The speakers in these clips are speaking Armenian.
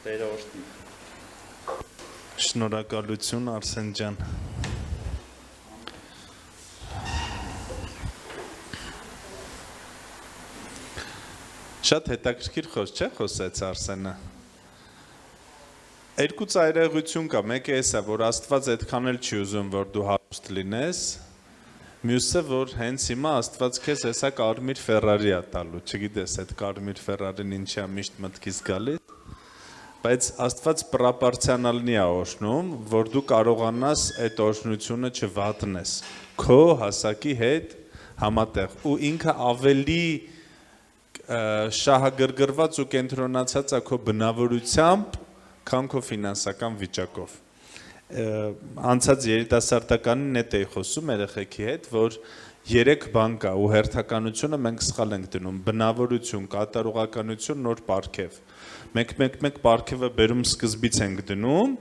Տերը օրհնի։ Շնորհակալություն Արսեն ջան։ Շատ հետաքրքիր խոսք չէ խոսեց Արսենը։ Երկու ծայրահեղություն կա, մեկը էսա, որ Աստված այդքան էլ չի ուզում, որ դու հարուստ լինես, մյուսը, որ հենց հիմա Աստված քեզ հեսա կարմիր Ֆերարի ա տալու, չգիտես այդ կարմիր Ֆերարին ինչի ա միշտ մտքից գալիս, բայց Աստված պրոպորցիոնալնի ա օրհնում, որ դու կարողանաս այդ օրհնությունը չվատնես, քո հասակի հետ համատեղ, ու ինքը ավելի շահագրգռված ու կենտրոնացած ա քո բնավորությամբ, քան քո ֆինանսական վիճակով։ Անցած երիտասարդականին էդ էի խոսում երեխեքի հետ, որ 3 բան կա ու հերթականությունը մենք սխալ ենք դնում, բնավորություն, կատարողականություն, նոր պարգև։ Մեկ պարգևը բերում սկզբից ենք դնում,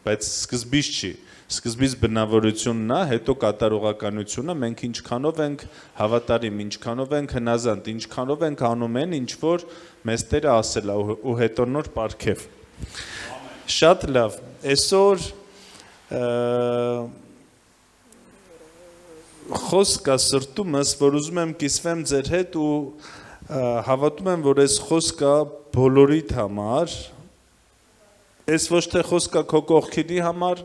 բայց սկզբից չի, սկզբից բնավորությունն է, հետո կատարողականությունը, մենք ինչքանով ենք հավատարիմ, ինչքանով ենք հնազանդ, ինչքանով ենք անում են, ինչ որ մեզ Տերը ասել է ու հետո նոր պարգև։ Շատ լավ, այսօր խոսք կա սրտումս, որ ուզում եմ կիսվեմ ձեր հետ ու հավատում եմ, որ այս խոսքը բոլորիդ համար, այս ոչ թե խոսքը քո կողքինի համար,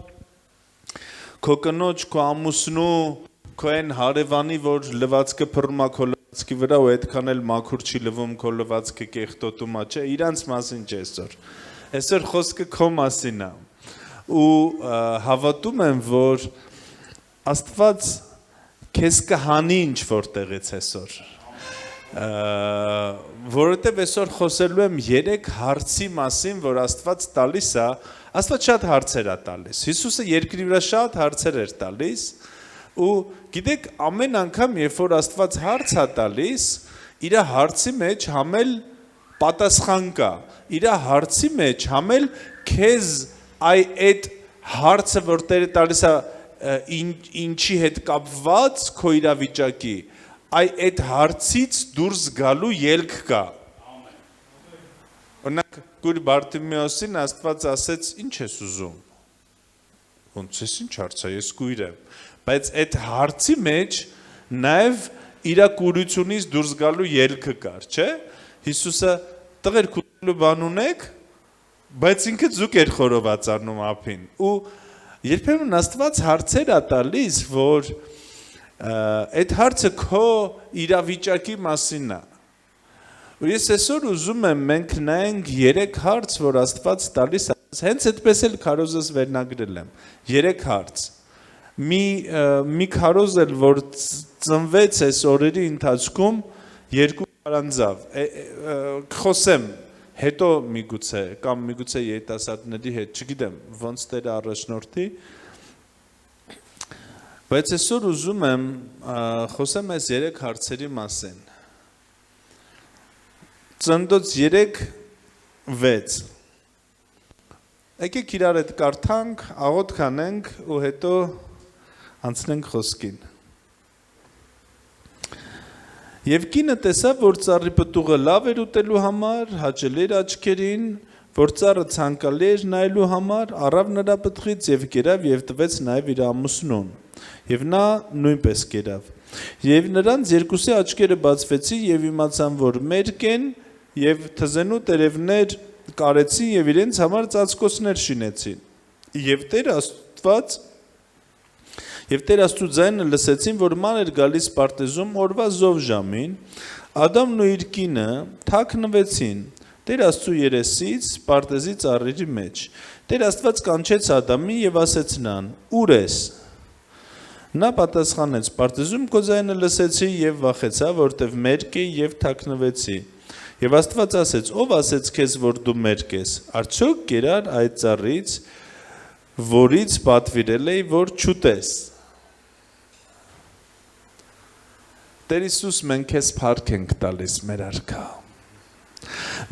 քո կնոջ, քո ամուսնու, քո այն հարևանի, որ լվացքը փռում է քո լվացքի վրա ու այդքան էլ մաքուր չի լվում քո լվացքը կեղտոտում է, չէ, իրանց մասին չէ այսօր։ Այսօր խոսքը քո մասին է ու հավատում եմ, որ Աստված քեզ կհանի ինչ որտեղից այսօր, որովհետև այսօր խոսելու եմ 3 հարցի մասին, որ Աստված տալիս է, Աստված շատ հարցեր է տալիս, Հիսուսը երկրի վրա շատ հարցեր էր տալիս ու գիտեք ամեն անգամ երբ որ Աստված հարց է տալիս, իր հարցի մեջ համել պատասխան կա, իր հարցի մեջ համել քեզ այդ հարցը, որ Տերը տալիս է ինչի հետ կապված քո իրավիճակի, այդ հարցից դուրս գալու ելք կա։ Օրինակ Կույր Բարտիմեոսին Աստված ասեց, ինչ ես ուզում։ Ոնց ես ինչ հարց է, ես կույր եմ։ Բայց այդ հարցի մեջ նաև իր կուրությունից դուրս գալու ելքը կար, չէ՞։ Հիսուսը տղեր քուլու բան ունեք, բայց ինքը ձուկ էր խորոված առնում ափին։ Ու երբեմն Աստված հարցեր է տալիս, որ այդ հարցը քո իրավիճակի մասին է։ Ու ես այսօր ուզում եմ մենք նայենք 3 հարց, որ Աստված տալիս է, հենց այդպես էլ քարոզս վերնագրել եմ։ 3 հարց։ Մի քարոզ էլ, որ ծնվեց այս օրերի ընթացքում 2 քարանձավ, խոսեմ, հետո միգուցե, կամ միգուցե երիտասարդների հետ, չգիտեմ, ոնց Տերը առաջնորդի, բայց այսօր ուզում եմ խոսեմ այս 3 հարցերի մասին։ Ծննդոց 3:6 Եկեք իրար հետ կարդանք, աղոթք անենք ու հետո անցնենք խոսքին։ Եվ կինը տեսավ, որ ծառի պտուղը լավ էր ուտելու համար, հաճելի էր աչքերին, որ ծառը ցանկալի էր նայելու համար, առավ նրա պտղից եւ կերավ եւ տվեց նաեւ իր ամուսնուն։ Եվ նա նույնպես կերավ։ Եվ նրանց երկուսի աչքերը բացվեցին եւ իմացան, որ մերկ են եւ թզենու տերևներ կարեցին եւ իրենց համար ծածկոցներ շինեցին։ Եվ Տեր Աստծու ձայնը լսեցին, որ ման էր գալիս Պարտեզում օրվա զով ժամին, Ադամն ու իր կինը թաքնվեցին Տեր Աստծու երեսից Պարտեզի ծառերի մեջ։ Տեր Աստված կանչեց Ադամին եւ ասեց նրան. «Ուր ես»։ Նա պատասխանեց. «Պարտեզում քո ձայնը լսեցի եւ վախեցա, որտեվ մերկ էի եւ թաքնվեցի»։ Եվ Աստված ասեց. «Ով ասեց քեզ, որ դու մերկ ես, արդյոք կերար այդ ծառից, որից պատվիրել էի, որ չուտես»։ Տեր Հիսուս, մենք քեզ փառք ենք տալիս մեր արքա։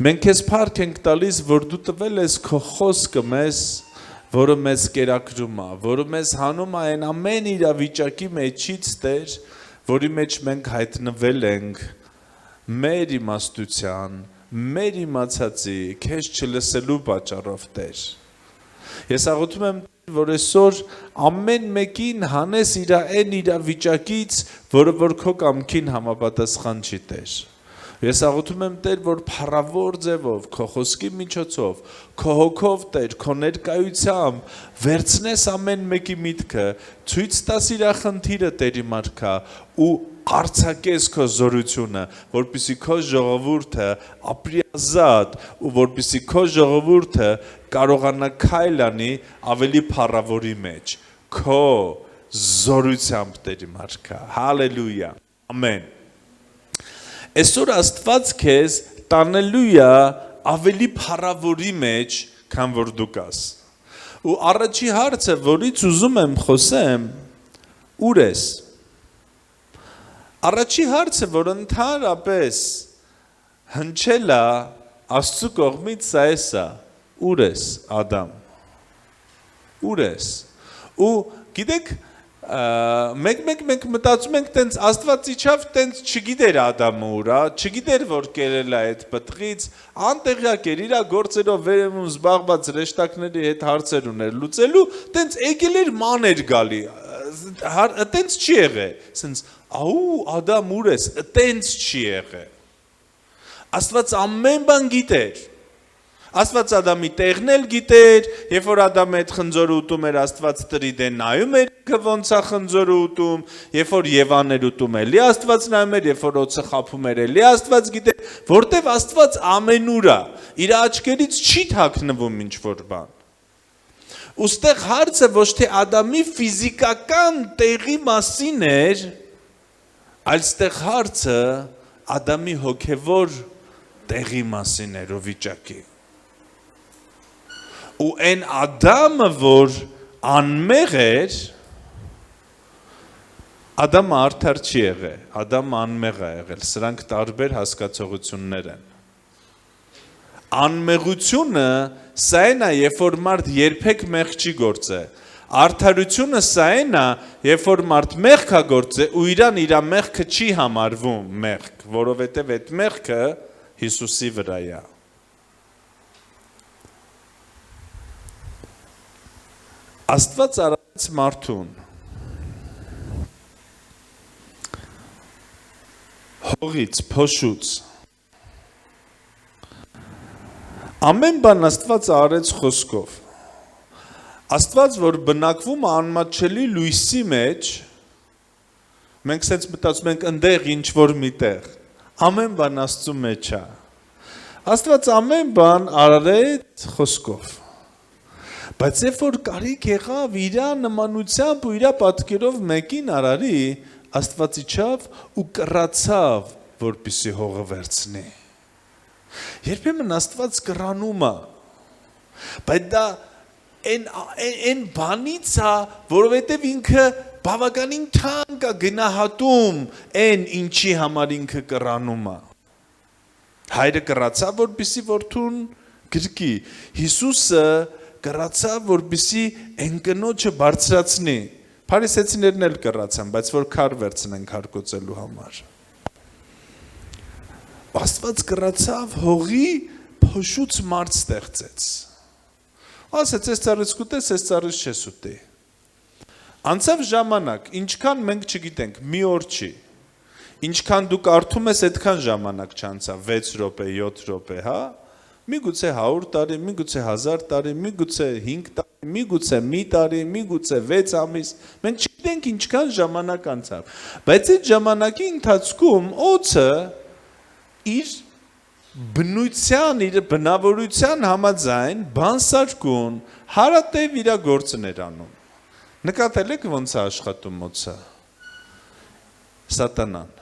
Մենք քեզ փառք ենք տալիս, որ դու տվել ես քո խոսքը մեզ, որը մեզ կերակրում է, որը մեզ հանում է այն ամեն իրավիճակի մեջից, Տեր, որի մեջ մենք հայտնվել ենք մեր իմաստության, մեր իմացածի քեզ չլսելու պատճառով Տեր։ Ես աղոթում եմ, որ այսօր ամեն մեկին հանես իր այն իրավիճակից, որը որ քո կամքին համապատասխան չի Տեր։ Ես աղոթում եմ Տեր, որ փառավոր ձևով, քո խոսքի միջոցով, քո հոգով Տեր, քո ներկայությամբ վերցնես ամեն մեկի միտքը, ցույց տաս իր խնդիրը Տերի մարգա ու արձակես քո զորությունը, որպեսզի քո ժողովուրդը ապրի ազատ ու որպեսզի քո ժողովուրդը կարողանա քայլ անի ավելի փառավորի մեջ, քո զորությամբ Տերի մարգա։ Հալելույա։ Ամեն։ Այսօր Աստված քեզ տանելու է ավելի փառավորի մեջ, քան որ դու կաս։ Ու առաջի հարցը, որից ուզում եմ խոսեմ, ուր ես։ Առաջի հարցը, որ ընդհանրապես հնչել է Աստծու կողմից, սա է սա. ուր ես, Ադամ։ Ուր ես։ Ու գիտեք, մեկ մտածում ենք տենց Աստված իջավ տենց չգիտեր Ադամը ուրա, չգիտեր որ կերել է այդ պտղից, անտեղյակ էր իր գործերով վերևում զբաղված հրեշտակների հետ հարցեր ուներ լուծելու, տենց եկել էր ման էր գալի, տենց չի եղել, սենց աու Ադամ ուր ես, տենց չի եղել։ Աստված ամեն բան գիտեր։ Աստված Ադամի տեղն էլ գիտեր, երբ որ Ադամը այդ խնձորը ուտում էր, Աստված տրիդ է նայում էր, ոնց է խնձորը ուտում, երբ որ Եվան էր ուտում էլի Աստված նայում էր, երբ որ օձը խաբում էր էլի Աստված գիտեր, որտեվ Աստված ամենուր է, իր աչքերից չի թաքնվում ինչ որ բան։ Ոստեղ հարցը ոչ թե Ադամի ֆիզիկական տեղի մասին էր, այլ ստեղ հարցը Ադամի հոգևոր տեղի մասին էր ու վիճակի։ Ու այն Ադամը, որ անմեղ էր, Ադամը արդար չի եղել, Ադամը անմեղ է եղել, սրանք տարբեր հասկացողություններ են։ Անմեղությունը սա են է, երբ որ մարդ երբեք մեղ չի գործել, արդարությունը սա են է, երբ որ մարդ մեղք է գործել ու իրան իր մեղքը չի համարվում մեղք, որովհետև այդ մեղքը Հիսուսի վրա է։ Աստված արարեց մարդուն հողից, փոշուց։ Ամեն բան Աստված արարեց խոսքով։ Աստված, որ բնակվում է անմատչելի լույսի մեջ, մենք սենց մտածում ենք ընդեղ ինչ-որ միտեղ, ամեն բան Աստծու մեջ է։ Աստված ամեն բան արարեց խոսքով։ Բայց երբ որ կարիք եղավ իր նմանությամբ ու իր պատկերով մեկին արարի, Աստված իջավ ու կռացավ, որպեսզի հողը վերցնի։ Երբեմն Աստված կռանում է, բայց դա այն բանից է, որովհետև ինքը բավականին թանկ է գնահատում այն ինչի համար ինքը կռանում է։ Հայրը կռացավ, որպեսզի որդուն գրկի։ Հիսուսը կռացավ, որպեսզի այն կնոջը բարձրացնի։ Փարիսեցիներն էլ կռացան, բայց որ քար վերցնեն քարկոծելու համար։ Աստված կռացավ, հողի փոշուց մարդ ստեղծեց։ Ասեց, այս ծառից կուտես, այս ծառից չես ուտի։ Անցավ ժամանակ, ինչքան մենք չգիտենք, մի օր չի։ Ինչքան դու կարդում ես, այդքան ժամանակ չանցավ, 6 րոպե, 7 րոպե, հա։ Միգուցե 100 տարի, միգուցե 1000 տարի, միգուցե 5 տարի, միգուցե մի տարի, միգուցե 6 ամիս, մենք չգիտենք ինչքան ժամանակ անցավ, բայց այդ ժամանակի ընթացքում օձը իր բնության, իր բնավորության համաձայն բանսարկուն հարատև իր գործն էր անում։ Նկատել եք ոնց է աշխատում օձը։ Սատանան։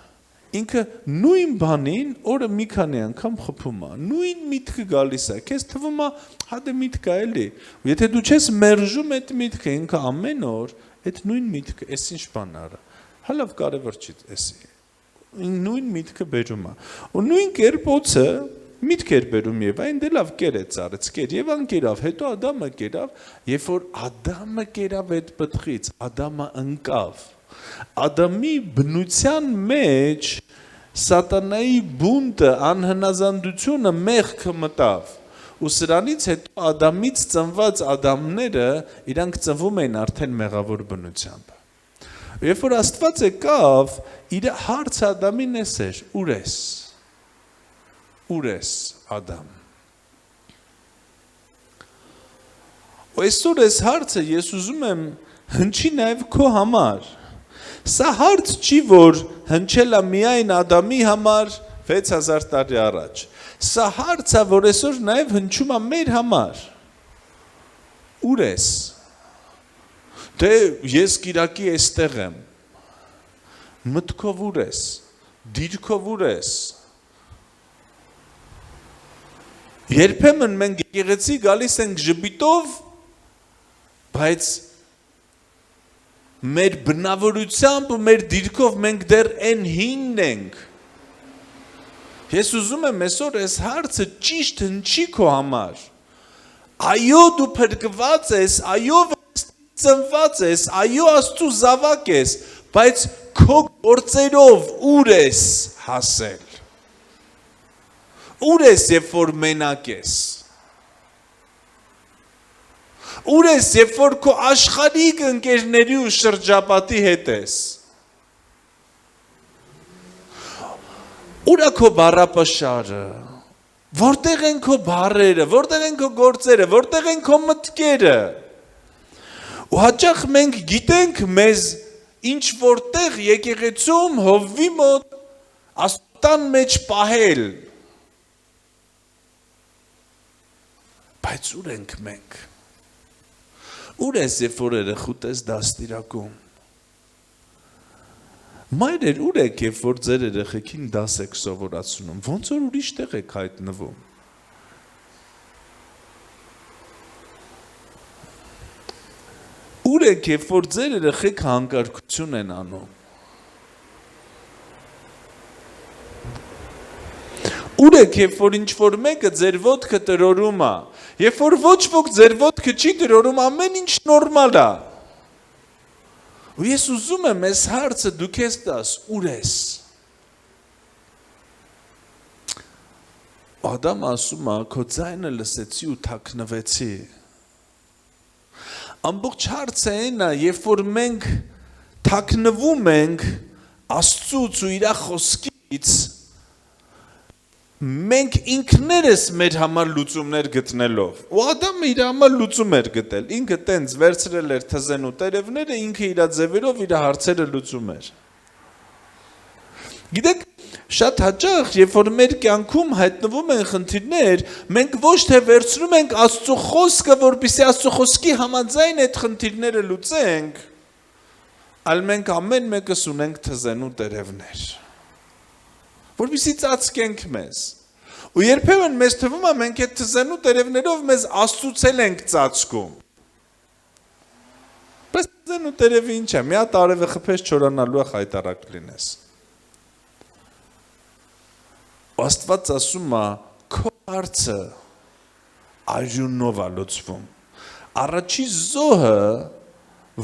Ինքը նույն բանին օրը մի քանի անգամ խփում է, նույն միտքը գալիս է, քեզ թվում է, հա դե միտք է էլի։ Եթե դու չես մերժում այդ միտքը, ինքը ամեն օր այդ նույն միտքը, էս ինչ բան արա։ Հա լավ կարևոր չի էսի։ Նույն միտքը բերում է։ Ու նույն կերպ օձը միտք էր բերում եւ այն դե լավ կերեց արեց, կեր եւ անկերավ, հետո Ադամը կերավ, երբ որ Ադամը կերավ այդ պտղից, Ադամը ընկավ։ Ադամի բնության մեջ Սատանայի բունտը, անհնազանդությունը մեղքը մտավ։ Ու սրանից հետո Ադամից ծնված Ադամները իրանք ծնվում էին արդեն մեղավոր բնությամբ։ Երբ որ Աստված եկավ, իր հարցը Ադամին էր. ուր ես։ Ուր ես, Ադամ։ Ու այսօր այս հարցը ես ուզում եմ հնչի նաև քո համար։ Սա հարց չի, որ հնչել է միայն Ադամի համար 6000 տարի առաջ։ Սա հարց է, որ այսօր նաև հնչում է մեր համար։ Ուր ես։ Դե ես Կիրակի այստեղ եմ։ Մտքով ուր ես։ Դիրքով ուր ես։ Երբեմն մենք եկեղեցի գալիս ենք ժպիտով, բայց մեր բնավորությամբ ու մեր դիրքով մենք դեռ այն հինն ենք։ Ես ուզում եմ այսօր այս հարցը ճիշտ հնչի քո համար։ Այո, դու փրկված ես, այո, ծնված ես, այո, Աստծո զավակ ես, բայց քո գործերով ուր ես հասել։ Ուր ես, երբ որ մենակ ես։ Ուր ես, երբ որ քո աշխարհիկ ընկերների ու շրջապատի հետ ես։ Ուր է քո բառապաշարը։ Որտեղ են քո բառերը, որտեղ են քո գործերը, որտեղ են քո մտքերը։ Ու հաճախ մենք գիտենք մեզ ինչ որտեղ եկեղեցում հովվի մոտ աստուտան մեջ պահել։ Բայց ուր ենք մենք։ Ուր ես, երբ որ երեխուդ ես դաստիարակում։ Մայրեր, ուր եք, երբ որ ձեր երեխեքին դաս եք սովորացնում, ոնց որ ուրիշ տեղ եք հայտնվում։ Ուր եք, երբ որ ձեր երեխեք հանկարգություն են անում։ Ուր եք, երբ որ ինչ-որ մեկը ձեր ոտքը տրորում է, երբ որ ոչ ոք ձեր ոտքը չի տրորում, ամեն ինչ նորմալ է։ Ու ես ուզում եմ այս հարցը դու քեզ տաս, ուր ես։ Ադամ ասում է, քո ձայնը լսեցի ու թաքնվեցի։ Ամբողջ հարցը այն է, երբ որ մենք թաքնվում ենք Աստծուց ու իր խոսքից, մենք ինքներս մեր համար լուծումներ գտնելով։ Ու Ադամը իր համար լուծում էր գտել։ Ինքը տենց վերցրել էր թզենու տերևները, ինքը իր ձևերով իր հարցերը լուծում էր։ Գիտեք, շատ հաճախ, երբ որ մեր կյանքում հայտնվում են խնդիրներ, մենք ոչ թե վերցնում ենք Աստծո խոսքը, որպեսզի Աստծո խոսքի համաձայն այդ խնդիրները լուծենք, այլ մենք ամեն մեկս ունենք թզենու տերևներ, որպեսզի ծածկենք մեզ։ Ու երբեմն մեզ թվում է մենք այդ թզենու տերևներով մեզ Աստծուց ենք ծածկում։ Բայց թզենու տերևը ինչ է, մի հատ արևը խփես չորանալու է խայտարակ լինես։ Աստված ասում է, քո հարցը արյունով է լուծվում։ Առաջի զոհը,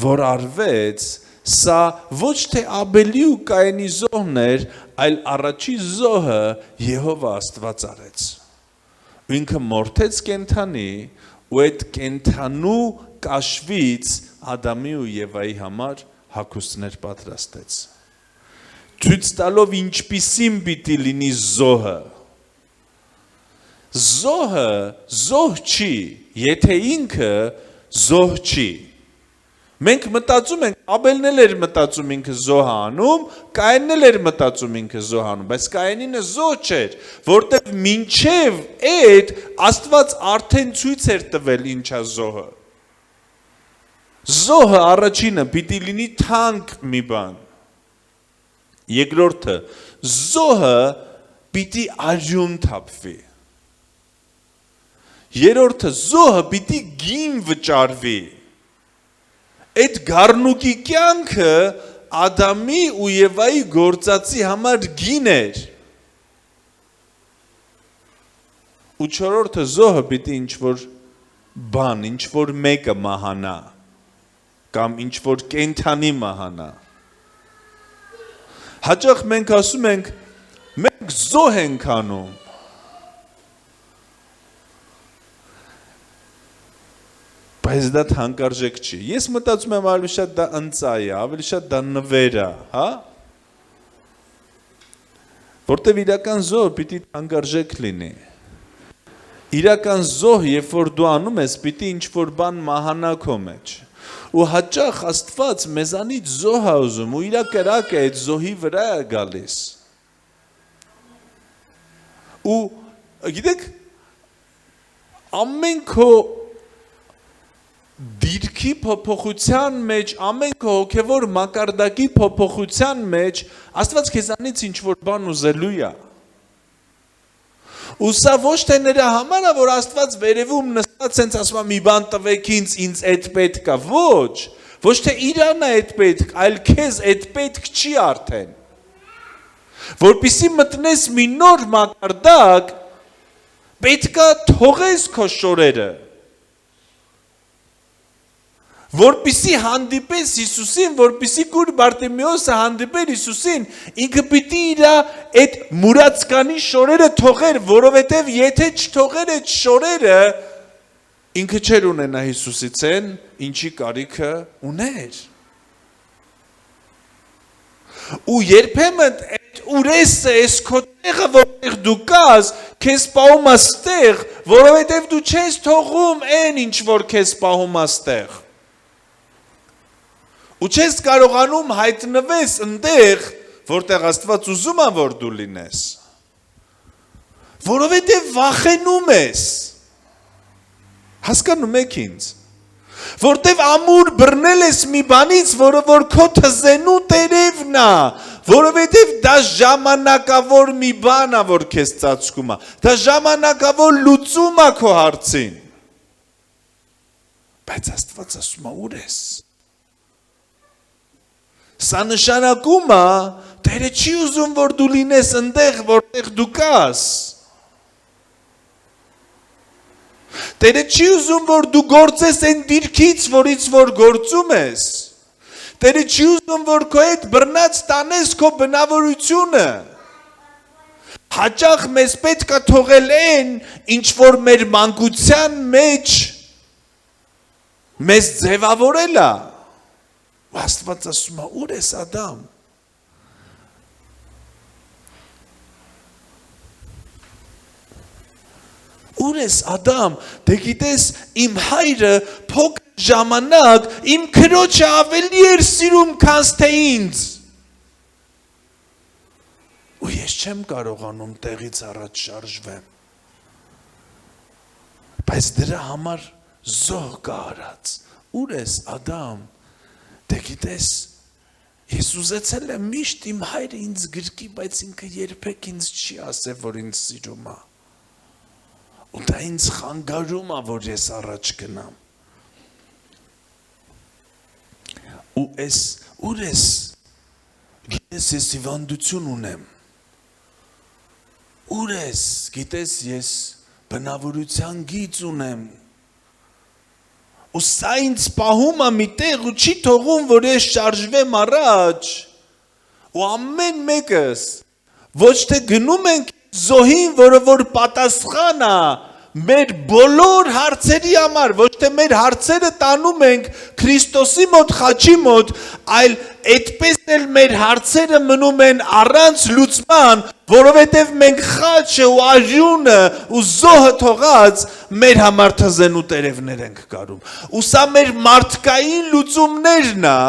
որ արվեց, սա ոչ թե Աբելի ու Կայենի զոհն էր, այլ առաջի զոհը Եհովա Աստված արեց։ Ու ինքը մորթեց կենդանի, ու այդ կենդանու կաշվից Ադամի ու Եվայի համար հագուստներ պատրաստեց։ Ցույց տալով ինչպիսին պիտի լինի զոհը։ Զոհը զոհ չի, եթե ինքը զոհ չի։ Մենք մտածում ենք, Աբելն էլ էր մտածում ինքը զոհ անում, Կայենն էլ էր մտածում ինքը զոհ անում, բայց Կայենինը զոհ չէր, որտեղ մինչև այդ Աստված արդեն ցույց էր տվել ինչա զոհը։ Զոհը առաջինը պիտի լինի թանկ մի բան։ Երկրորդը, զոհը պիտի արյուն թափվի։ Երրորդը, զոհը պիտի գին վճարվի։ Այդ գառնուկի կյանքը Ադամի ու Եվայի գործածի համար գին էր։ Ու չորրորդը, զոհը պիտի ինչ-որ բան, ինչ-որ մեկը մահանա, կամ ինչ-որ կենդանի մահանա։ Հաճախ մենք ասում ենք, Մենք զոհ ենք անում։ Բայց դա թանկարժեք չի։ Ես մտածում եմ ավելի շատ դա ընծայ է, ավելի շատ դա նվեր է, հա? Որտեվ իրական զոհը պիտի թանկարժեք լինի։ Իրական զոհ, երբ որ դու անում ես, պիտի ինչ-որ բան մահանա քո մեջ։ Ու հաճախ Աստված մեզանից զոհ է ուզում, ու իր կրակը այդ զոհի վրա է գալիս։ Ու գիտեք, ամեն քո դիրքի փոփոխության մեջ, ամեն քո հոգևոր մակարդակի փոփոխության մեջ Աստված քեզանից ինչ-որ բան ուզելու է։ Ու սա ոչ թե նրա համար է, որ Աստված վերևում նստած sense ասում է մի բան տվեք ինձ այդ պետք է, ոչ թե իրան է այդ պետք, այլ քեզ այդ պետք չի արդեն։ Որպեսզի մտնես մի նոր մակարդակ, պետք է թողես քո շորերը։ Որպեսզի հանդիպես Հիսուսին, որպեսզի Կուր Բարտիմեոսը հանդիպեր Հիսուսին, ինքը պիտի իր այդ մուրացկանի շորերը թողեր, որովհետև եթե չթողեր այդ շորերը, ինքը չէր ունենա Հիսուսից են, ինչի կարիքը ուներ։ Ու երբեմն այդ ուրեսը, այս քո տեղը, որտեղ դու կաս, քեզ պահում է ստեղ, որովհետև դու չես թողում այն, ինչ որ քեզ պահում է ստեղ։ Ու չես կարողանում հայտնվես ընդեղ, որտեղ Աստված ուզում է, որ դու լինես։ Որովհետև վախենում ես։ Հասկանում եք ինձ։ Որտև ամուր բռնել ես մի բանից, որը որ քո թզենու տերևն է, որովհետև դա ժամանակավոր մի բան է, որ քեզ ծածկում է։ Դա ժամանակավոր լուծում է քո հարցին։ Բայց Աստված ասում է՝ ուր ես։ Սա նշանակում է, Տերը չի ուզում, որ դու լինես ընդեղ, որտեղ դու կաս։ Տերը չի ուզում, որ դու գործես այն դիրքից, որից որ գործում ես։ Տերը չի ուզում, որ քո հետ բռնած տանես քո բնավորությունը։ Հաճախ մեզ պետք է թողել այն, ինչ որ մեր մանկության մեջ մեզ ձևավորել է։ Աստված ասում է՝ ուր ես Ադամ։ Ուր ես Ադամ, դե գիտես իմ հայրը փոքր ժամանակ իմ քրոջը ավելի էր սիրում, քան թե ինձ։ Ու ես չեմ կարողանում տեղից առաջ շարժվեմ։ Բայց դրա համար զոհ կա արած։ Ուր ես Ադամ։ Դե գիտես, ես ուզեցել եմ միշտ իմ հայրը ինձ գրկի, բայց ինքը երբեք ինձ չի ասել, որ ինձ սիրում է։ Ու դա ինձ խանգարում է, որ ես առաջ գնամ։ Ու ես, ուր ես, գիտես ես հիվանդություն ունեմ։ Ուր ես, գիտես ես բնավորության գիծ ունեմ։ Ու սա ինձ պահում է մի տեղ ու չի թողում, որ ես շարժվեմ առաջ։ Ու ամեն մեկս ոչ թե գնում ենք զոհին, որը որ պատասխան է մեր բոլոր հարցերի համար, ոչ թե մեր հարցերը տանում ենք Քրիստոսի մոտ, խաչի մոտ, այլ այդպես էլ մեր հարցերը մնում են առանց լուծման, որովհետև մենք խաչը ու արյունը ու զոհը թողած մեր համար թզենու տերևներ ենք կարում։ Ու սա մեր մարդկային լուծումներն է,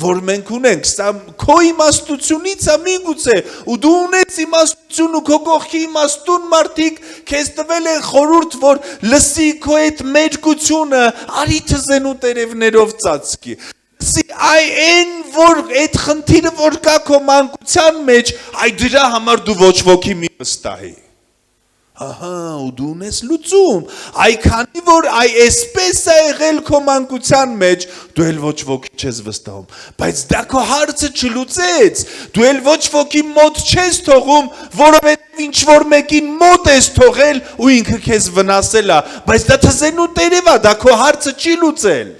որ մենք ունենք, սա քո իմաստությունից է միգուցե, ու դու ունես իմաստություն ու քո կողքի իմաստուն մարդիկ քեզ տվել են խորհուրդ, որ լսի քո այդ մեջկությունը, արի թզենու տերևներով ծածկի։ Լսի այն որ այդ խնդիրը որ կա քո մանկության մեջ, այ դրա համար դու ոչ ոքի մի վստահի։ Ահա, ու դու ունես լուծում, այ քանի որ այ այսպես է եղել քո մանկության մեջ, դու էլ ոչ ոքի չես վստահում, բայց դա քո հարցը չլուծեց, դու էլ ոչ ոքի մոտ չես թողում, որովհետև ինչ որ մեկին մոտ ես թողել ու ինքը քեզ վնասել է, բայց դա թզենու տերև է, դա քո հարցը չի լուծել,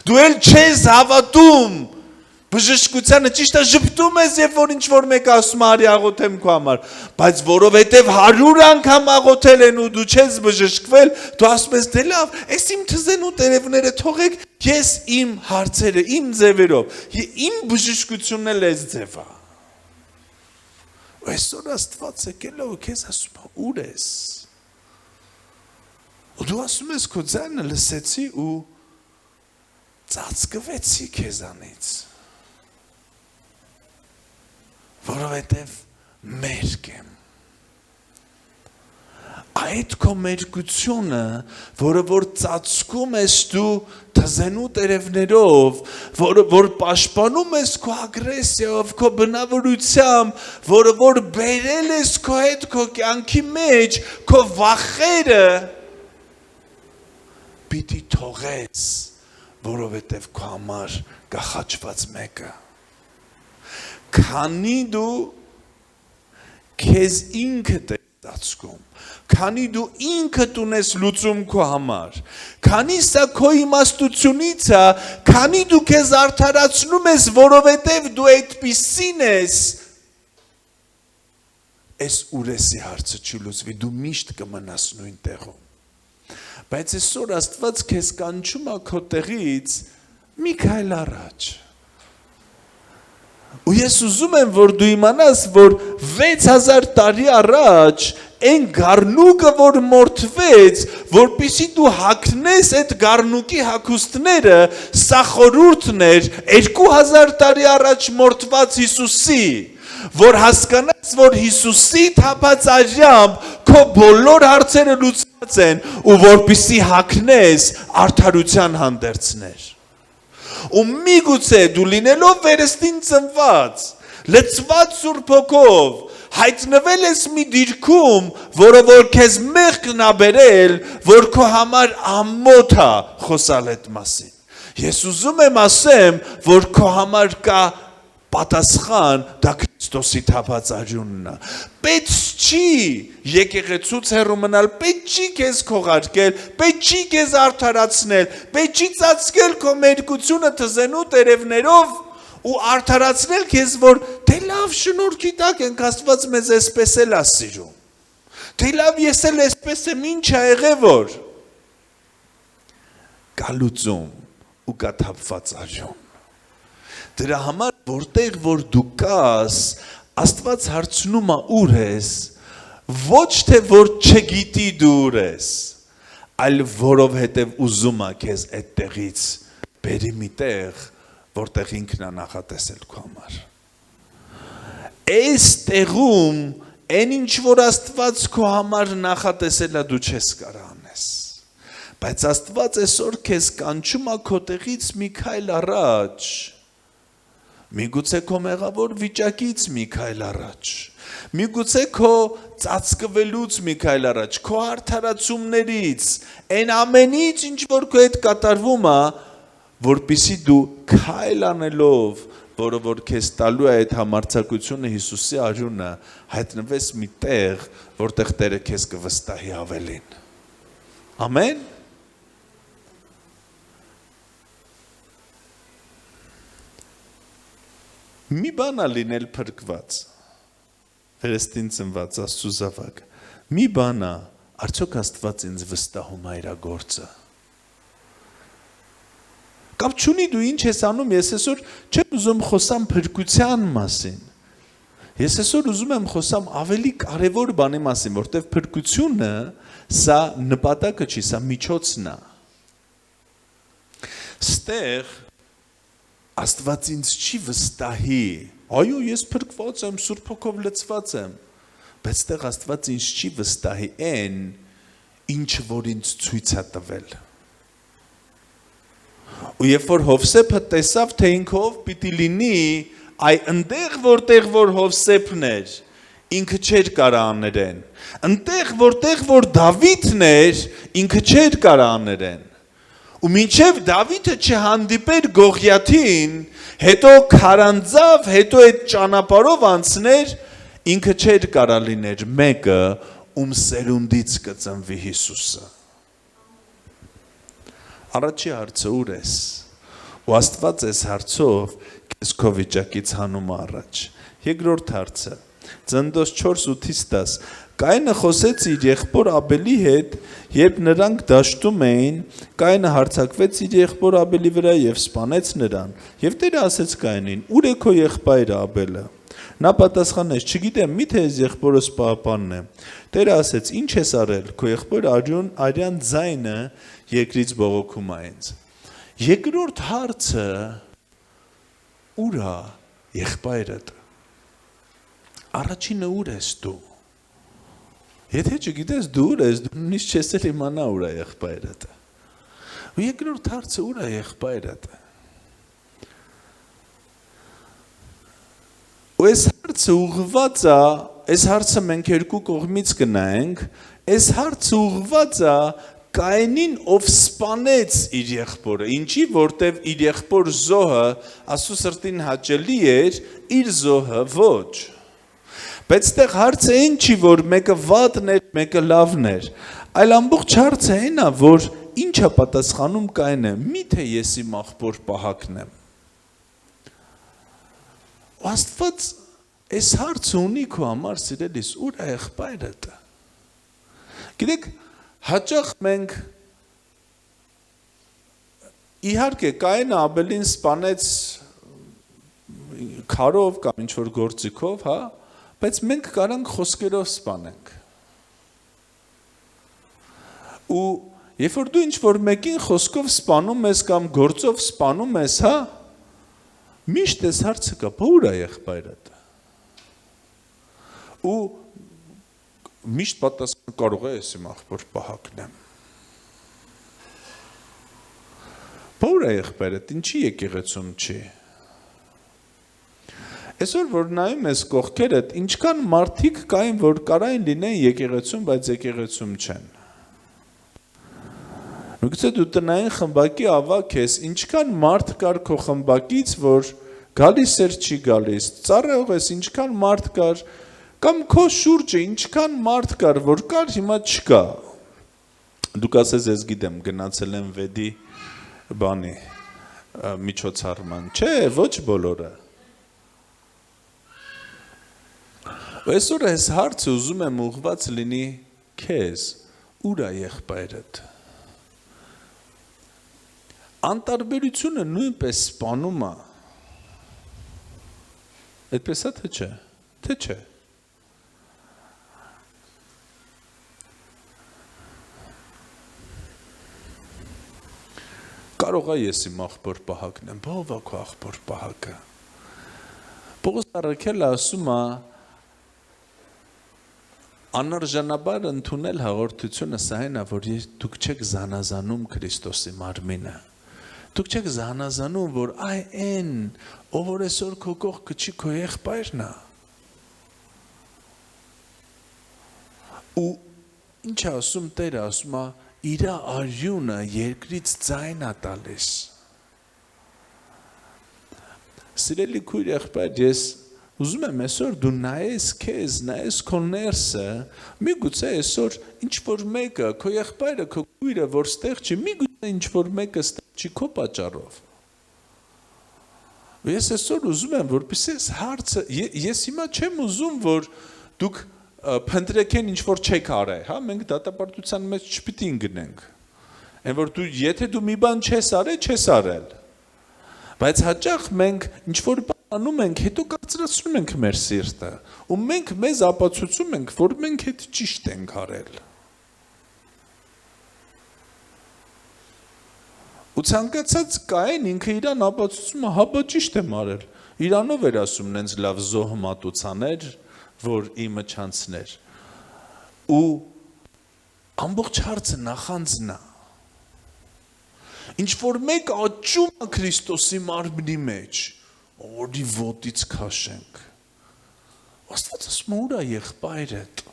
դու էլ չես հավատում Բժշկությանը ճիշտ է ժպտում ես, երբ որ ինչ-որ մեկը ասում է արի աղոթեմ քո համար, բայց որովհետև 100 անգամ աղոթել են ու դու չես բժշկվել, դու ասում ես դե լավ, այս իմ թզենու տերևները թողեք, ես իմ հարցերը, իմ ձևերով, իմ բժշկությունն էլ այս ձև է։ Այսօր Աստված եկել է ու քեզ ասում է ուր ես։ Ու դու ասում ես քո ձայնը լսեցի ու ծածկվեցի քեզանից։ Որովհետև մերկ եմ։ Այդ քո մերկությունը, որը որ ծածկում ես դու թզենու տերևներով, որ պաշտպանում ես քո ագրեսիայով, քո բնավորությամբ, որը որ բերել ես քո հետ քո կյանքի մեջ, քո վախերը, պիտի թողես, որովհետև քո համար կա խաչված մեկը։ Քանի դու քեզ ինքդ ես ծածկում, քանի դու ինքդ ունես լուծում քո համար, քանի սա քո իմաստությունից է, քանի դու քեզ արդարացնում ես, որովհետև դու այդպիսին ես, այս ուրեսի հարցը չի լուծվի, դու միշտ կմնաս նույն տեղում։ Բայց այսօր Աստված քեզ կանչում է քո տեղից մի քայլ առաջ։ Ու ես ուզում եմ, որ դու իմանաս, որ 6000 տարի առաջ այն գառնուկը, որ մորթվեց, որպեսզի դու հագնես այդ գառնուկի հագուստները, սա խորհուրդն էր 2000 տարի առաջ մորթված Հիսուսի, որ հասկանաս, որ Հիսուսի թափած արյամբ քո բոլոր հարցերը լուծված են, ու որպեսզի հագնես արդարության հանդերձներ։ Ու միգուցե դու լինելով վերստին ծնված, լցված Սուրբ Հոգով, հայտնվել ես մի դիրքում, որը որ քեզ մեղքն ա բերել, որ քո համար ամոթ է խոսալ այդ մասին։ Ես ուզում եմ ասեմ, որ քո համար կա պատասխան, դա Քրիստոսի թափած արյունն է։ Պետք չի եկեղեցուց հեռու մնալ, պետք չի քեզ քողարկել, պետք չի քեզ արդարացնել, պետք չի ծածկել քո մերկությունը թզենու տերևներով ու արդարացնել քեզ, որ դե լավ շնորհքի տակ ենք, Աստված մեզ էսպես էլ է սիրում։ Դե լավ ես էլ էսպես եմ, ինչ ա եղել որ։ Կա լուծում ու կա թափված արյուն։ Դրա համար որտեղ որ դու կաս, Աստված հարցնում է ուր ես, ոչ թե որ չգիտի դու ուր ես, այլ որովհետև ուզում է քեզ այդ տեղից բերի մի տեղ, որտեղ ինքն է նախատեսել քո համար։ Այս տեղում այն ինչ որ Աստված քո համար նախատեսել է դու չես կարող անես։ Բայց Աստված այսօր քեզ կանչում է քո տեղից մի քայլ առաջ։ Միգուցե քո մեղավոր վիճակից մի քայլ առաջ, միգուցե քո ծածկվելուց մի քայլ առաջ, քո արդարացումներից, այն ամենից, ինչ որ քո հետ կատարվում է, որպեսզի դու քայլ անելով, որը որ քեզ տալու է այդ համարձակությունը Հիսուսի արյունը, հայտնվես մի տեղ, որտեղ Տերը քեզ կվստահի ավելին։ Ամեն։ Մի բան է լինել փրկված, վերստին ծնված Աստծո զավակ, մի բան է, արդյոք Աստված ինձ վստահում է իր գործը։ Կապ չունի դու ինչ ես անում, ես այսօր չեմ ուզում խոսամ փրկության մասին, ես այսօր ուզում եմ խոսամ ավելի կարևոր բանի մասին, որտեղ փրկությունը սա նպատակը չի, սա միջոցն է։ Ստեղ Աստված ինձ չի վստահի, այո, ես փրկված եմ, Սուրբ Հոգով լցված եմ, բայց տեղ Աստված ինձ չի վստահի այն, ինչը որ ինձ ցույց է տվել։ Ու երբ որ Հովսեփը տեսավ, թե ինքը ով պիտի լինի, այ այնտեղ որտեղ որ Հովսեփն էր, ինքը չէր կարող անել այն։ Այնտեղ որտեղ որ Դավիթն էր, ինքը չէր կարող անել այն։ Ու մինչև Դավիթը չհանդիպեր Գողիաթին, հետո քարանձավ, հետո այդ ճանապարհով անցներ, ինքը չէր կարող լիներ մեկը, ում սերունդից կծնվի Հիսուսը։ Առաջի հարցը ուր ես։ Ու Աստված այս հարցով Ես քո վիճակից հանում առաջ։ Երկրորդ հարցը։ Ծննդոց 4:8-10 Կայինը խոսեց իր եղբոր Աբելի հետ, երբ նրանք դաշտում էին, Կայինը հարձակվեց իր եղբոր Աբելի վրա եւ սպանեց նրան։ Եվ Տերը ասեց Կայինին. «Ուր է քո եղբայրը Աբելը»։ Նա պատասխանեց. «Չգիտեմ, միթե ես եղբորս պահապանն է»։ Տերը ասեց. «Ինչ ես արել, քո եղբոր արյան ձայնը երկրից բողոքում է ինձ»։ Երկրորդ հարցը ուր է եղբայրդ։ Առաջինը ուր ես դու։ Եթե չգիտես դու ուր ես, դու նույնիսկ չես էլ իմանա ուր է եղբայրդ։ Ու երկրորդ հարցը ուր է եղբայրդ։ Ու այս հարցը ուղղված է, այս հարցը մենք երկու կողմից կնայենք, այս հարցը ուղղված է Կայինին, ով սպանեց իր եղբորը, ինչի, որտև իր եղբոր զոհը Աստծո սրտին հաճելի էր, իր զոհը ոչ։ Բայց այդտեղ հարցը այն չի, որ մեկը վատն էր, մեկը լավն էր, այլ ամբողջ հարցը այն է, որ ինչ է պատասխանում Կայինը, միթե ես իմ աղբոր պահակն եմ։ Ու Աստված այս հարցը ունի քո համար, սիրելիս, ուր է եղբայրդ։ Գիտեք, հաճախ մենք իհարկե Կայինը Աբելին սպանեց քարով կամ ինչ-որ գործիքով, հա, բայց մենք կարանք խոսքերով սպանենք։ Ու երբ որ դու ինչ-որ մեկին խոսքով սպանում ես կամ գործով սպանում ես, հա, միշտ այս հարցը կա, ուր է եղբայրդ։ Ու միշտ պատասխան կարող է ես իմ աղբոր պահակն եմ։ Ուր է եղբայրդ, ինչի եկեղեցում չի։ Այսօր որ նայում ես կողքերդ, ինչքան մարդիկ կային, որ կարային լինեն եկեղեցում, բայց եկեղեցում չեն։ Միգուցե դու տնային խմբակի ավակ ես, ինչքան մարդ կար քո խմբակից, որ գալիս էր չի գալիս, ծառայող ես, ինչքան մարդ կար, կամ քո շուրջը ինչքան մարդ կար, որ կար, հիմա չկա։ Դուք ասես ես գիտեմ, գնացել եմ վեդի բանի միջոցառման, չէ, ոչ բոլորը։ Այսօր այս հարցը ուզում եմ ուղղված լինի քեզ, ուր է եղբայրդ։ Անտարբերությունը նույնպես սպանում է։ Այդպես է թե չէ, թե չէ։ Կարող է ես իմ աղբոր պահակն եմ, ո՞վ է քո աղբոր պահակը։ Պողոս առաքյալը ասում է անարժանաբար ընդունել հաղորդությունը սա այն է, որ դուք չեք զանազանում Քրիստոսի մարմինը։ Դուք չեք զանազանում, որ այ այն, ով որ այսօր քո կողքը չի, քո եղբայրն է։ Ու ինչ է ասում Տերը, ասում է իր արյունը երկրից ձայն է տալիս։ Սիրելի քույր եղբայր, ես ուզում եմ այսօր դու նայես քեզ, նայես քո ներսը, միգուցե այսօր ինչ-որ մեկը, քո եղբայրը, քո քույրը, որ ստեղ չի, միգուցե ինչ-որ մեկը ստեղ չի քո պատճառով։ Ես այսօր ուզում եմ, որպեսզի այս հարցը, ես հիմա չեմ ուզում, որ դուք փնտրեք են ինչ-որ չեք արել, հա, մենք դատապարտության մեջ չպիտի ընկնենք, են որ դու, եթե դու մի բան չես արել, չես արել, բայց հաճախ մենք ինչ-որ բան անում ենք, հետո կարծրացնում ենք մեր սիրտը, ու մենք մեզ ապացուցում ենք, որ մենք հետ ճիշտ ենք արել։ Ու ցանկացած Կային ինքը իրան ապացուցում է, հա, ճիշտ եմ արել, իրանով էր ասում նենց լավ զոհ մատուցաներ, որ իմը չանցներ, ու ամբողջ հարցը նախանձն է, ինչ որ մեկ աճում է Քրիստոսի մարմնի մեջ, որի ոտից քաշենք, Աստված ասում է ուր է եղբայրդ,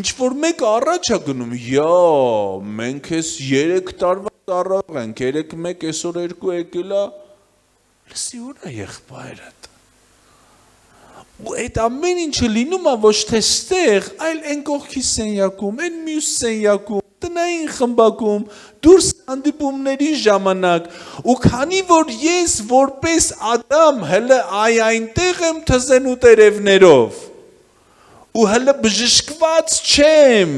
ինչ որ մեկը առաջ է գնում, մենք ես 3 տարվա ծառայող ենք, 3-1 այսօր 2 եկել է, լսի ուր է եղբայրդ։ Ու այդ ամեն ինչը լինում է ոչ թե ստեղ, այլ այն կողքի սենյակում, այն մյուս սենյակում, տնային խմբակում, դուրս հանդիպումների ժամանակ, ու քանի որ ես որպես Ադամ հələ այնտեղ եմ թզենու տերևներով, ու հələ բժշկված չեմ,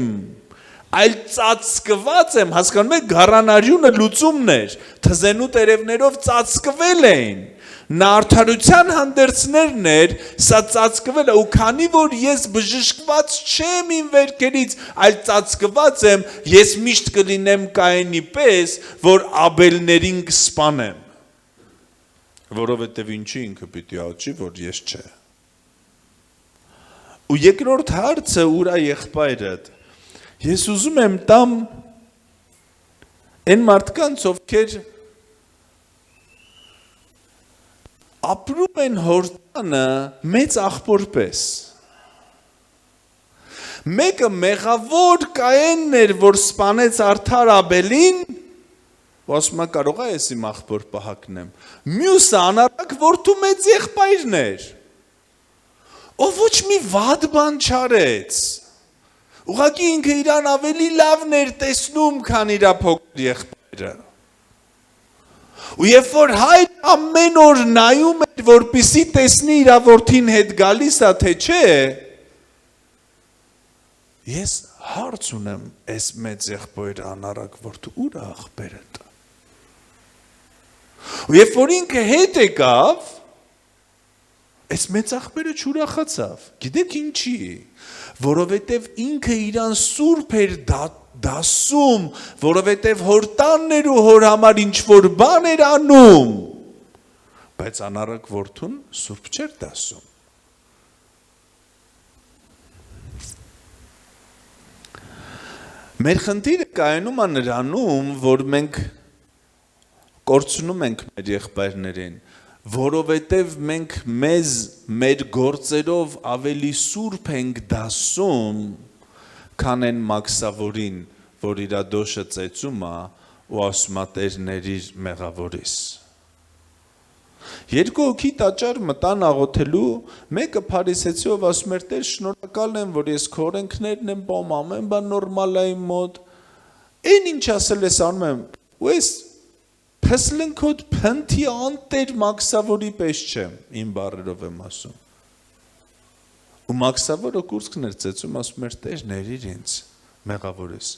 այլ ծածկված եմ, հասկանում եք, գառանարյունը լուծումն էր, թզենու տերևներով ծածկվել էին, նա արդարության հանդերձներն էր, սա ծածկվել է, ու քանի որ ես բժշկված չեմ իմ վերքերից, այլ ծածկված եմ, ես միշտ կլինեմ Կայենի պես, որ Աբելներին կսպանեմ, որովհետև ինչի ինքը պիտի աճի, որ ես չէ։ Ու երկրորդ հարցը ուր է եղբայրդ։ Ես ուզում եմ տամ այն մարդկանց, ովքեր ապրում են հորտանը մեծ աղբոր պես։ Մեկը մեղավոր Կայենն էր, որ սպանեց արդար Աբելին, ու ասում է կարող է ես իմ աղբոր պահակնեմ։ Մյուսը անարակ որդու մեծ եղբայրն էր, ով ոչ մի վատ բան չարեց։ Ուղղակի ինքը իրան ավելի լավն էր տեսնում, քան իր փոքր եղբայրը։ Ու երբ որ հայր ամեն օր նայում էր, որպեսզի տեսնի իր որդին հետ գալիս է, թե չէ, ես հարց ունեմ, այս մեծ եղբայրը անարակ որդու ուր է աղբերդ։ Ու երբ որ ինքը հետ եկավ, այս մեծ աղբերը չուրախացավ, գիտեք ինչի, որովհետև ինքը իրան սուրբ էր դասում, որովհետև հոր տանն էր ու հոր համար ինչ-որ բան էր անում, բայց անարակ որդուն սուրբ չէր դասում։ Մեր խնդիրը կայանում է նրանում, որ մենք կորցնում ենք մեր եղբայրներին, որովհետև մենք մեզ մեր գործերով ավելի սուրբ ենք դասում, քան են մաքսավորին, որ իր դոշը ծեծում է ու ասում է Տեր ներիր մեղավորիս։ Երկու հոգի տաճար մտան աղոթելու, մեկը փարիսեցիով ասում էր Տեր շնորհակալ եմ, որ ես քո օրենքներն եմ պահում, ամեն բան նորմալ է իմ մոտ, այն ինչ ասել ես անում եմ, ու ես Փսլնքոտ փնթի անտեր մաքսավորի պես չեմ, իմ բառերով եմ ասում։ Ու մաքսավորը կուրծքն էր ծեծում, ասում էր Տեր ներիր ինձ, մեղավորես։